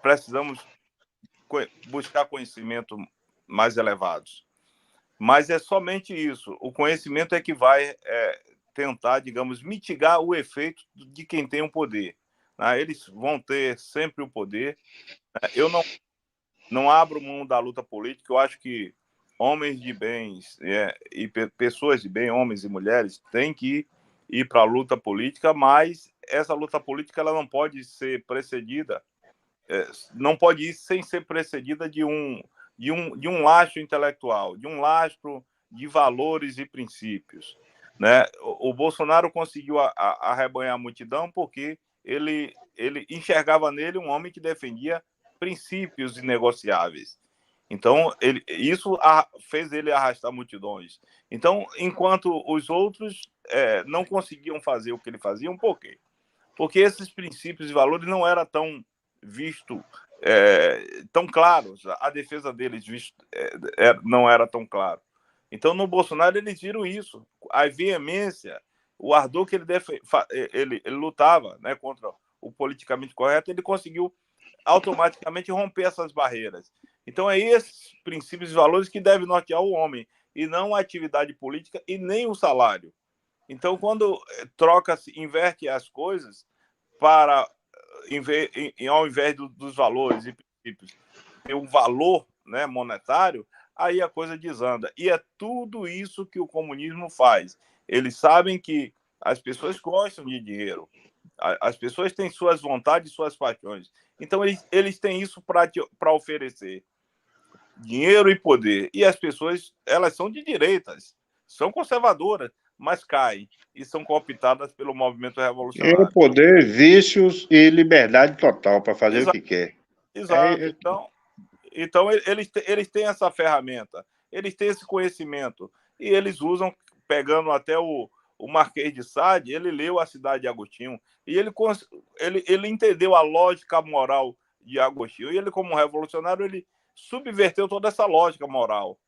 Speaker 2: precisamos buscar conhecimento mais elevados. Mas é somente isso. O conhecimento é que vai tentar, digamos, mitigar o efeito de quem tem o poder. Né? Eles vão ter sempre o poder. Eu não abro mão da luta política. Eu acho que homens de bens e pessoas de bem, homens e mulheres, têm que ir para a luta política, mas essa luta política ela não pode ser precedida, não pode ir sem ser precedida de um lastro intelectual, de um lastro de valores e princípios. Né? O Bolsonaro conseguiu arrebanhar a multidão porque ele enxergava nele um homem que defendia princípios inegociáveis. Então, isso fez ele arrastar multidões. Então, enquanto os outros não conseguiam fazer o que ele fazia, por quê? Porque esses princípios e valores não eram tão vistos, tão claros. A defesa deles não era tão clara. Então, no Bolsonaro, eles viram isso. A veemência, o ardor que ele lutava, né, contra o politicamente correto, ele conseguiu automaticamente romper essas barreiras. Então, é esses princípios e valores que devem nortear o homem, e não a atividade política e nem o salário. Então, quando inverte as coisas para, ao invés dos valores e princípios, ter um valor, né, monetário, aí a coisa desanda. E é tudo isso que o comunismo faz. Eles sabem que as pessoas gostam de dinheiro, as pessoas têm suas vontades, suas paixões. Então, eles têm isso para oferecer. Dinheiro e poder. E as pessoas, elas são de direitas, são conservadoras, mas caem e são cooptadas pelo movimento revolucionário.
Speaker 1: E poder, vícios e liberdade total para fazer
Speaker 2: Exato.
Speaker 1: O que quer.
Speaker 2: Exato. Então eles têm essa ferramenta, eles têm esse conhecimento, e eles usam, pegando até o Marquês de Sade, ele leu A Cidade de Agostinho, e ele entendeu a lógica moral de Agostinho, e ele, como revolucionário, ele subverteu toda essa lógica moral.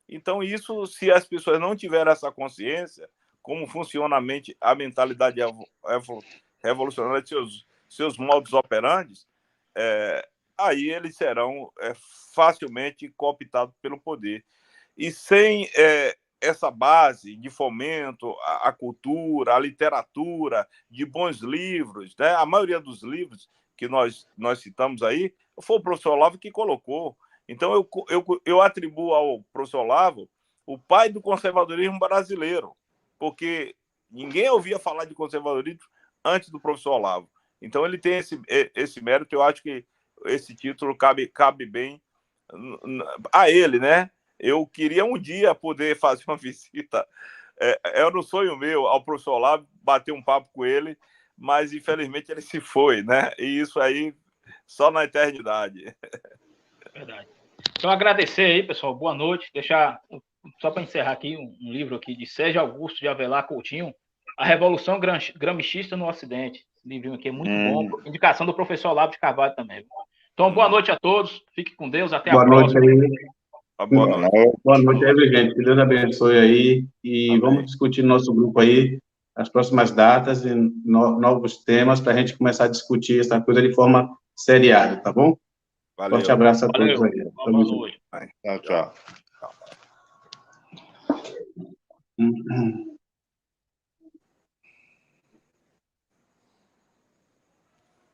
Speaker 2: Então, isso, se as pessoas não tiverem essa consciência, como funciona a mentalidade revolucionária de seus modus operandi, aí eles serão facilmente cooptados pelo poder. E sem essa base de fomento à cultura, à literatura, de bons livros, né? A maioria dos livros que nós citamos aí, foi o professor Olavo que colocou. Então, eu atribuo ao professor Olavo o pai do conservadorismo brasileiro, porque ninguém ouvia falar de conservadorismo antes do professor Olavo. Então, ele tem esse mérito. Eu acho que esse título cabe bem a ele, né? Eu queria um dia poder fazer uma visita, era um sonho meu, ao professor Olavo, bater um papo com ele, mas infelizmente ele se foi, né? E isso aí só na eternidade.
Speaker 3: Verdade. Então, agradecer aí, pessoal. Boa noite. Deixar, só para encerrar aqui, um livro aqui de Sérgio Augusto de Avelar Coutinho, A Revolução Gramscista no Ocidente. Esse livrinho aqui é muito bom. Indicação do professor Olavo de Carvalho também. Então, boa noite a todos. Fique com Deus. Até a próxima.
Speaker 2: Boa noite.
Speaker 4: Boa noite aí, gente. Que Deus abençoe aí. E
Speaker 2: Amém.
Speaker 4: Vamos discutir no nosso grupo aí as próximas datas e novos temas para a gente começar a discutir essa coisa de forma seriada, tá bom?
Speaker 2: Valeu.
Speaker 4: Forte abraço a todos aí.
Speaker 3: Boa noite.
Speaker 1: Tchau, tchau.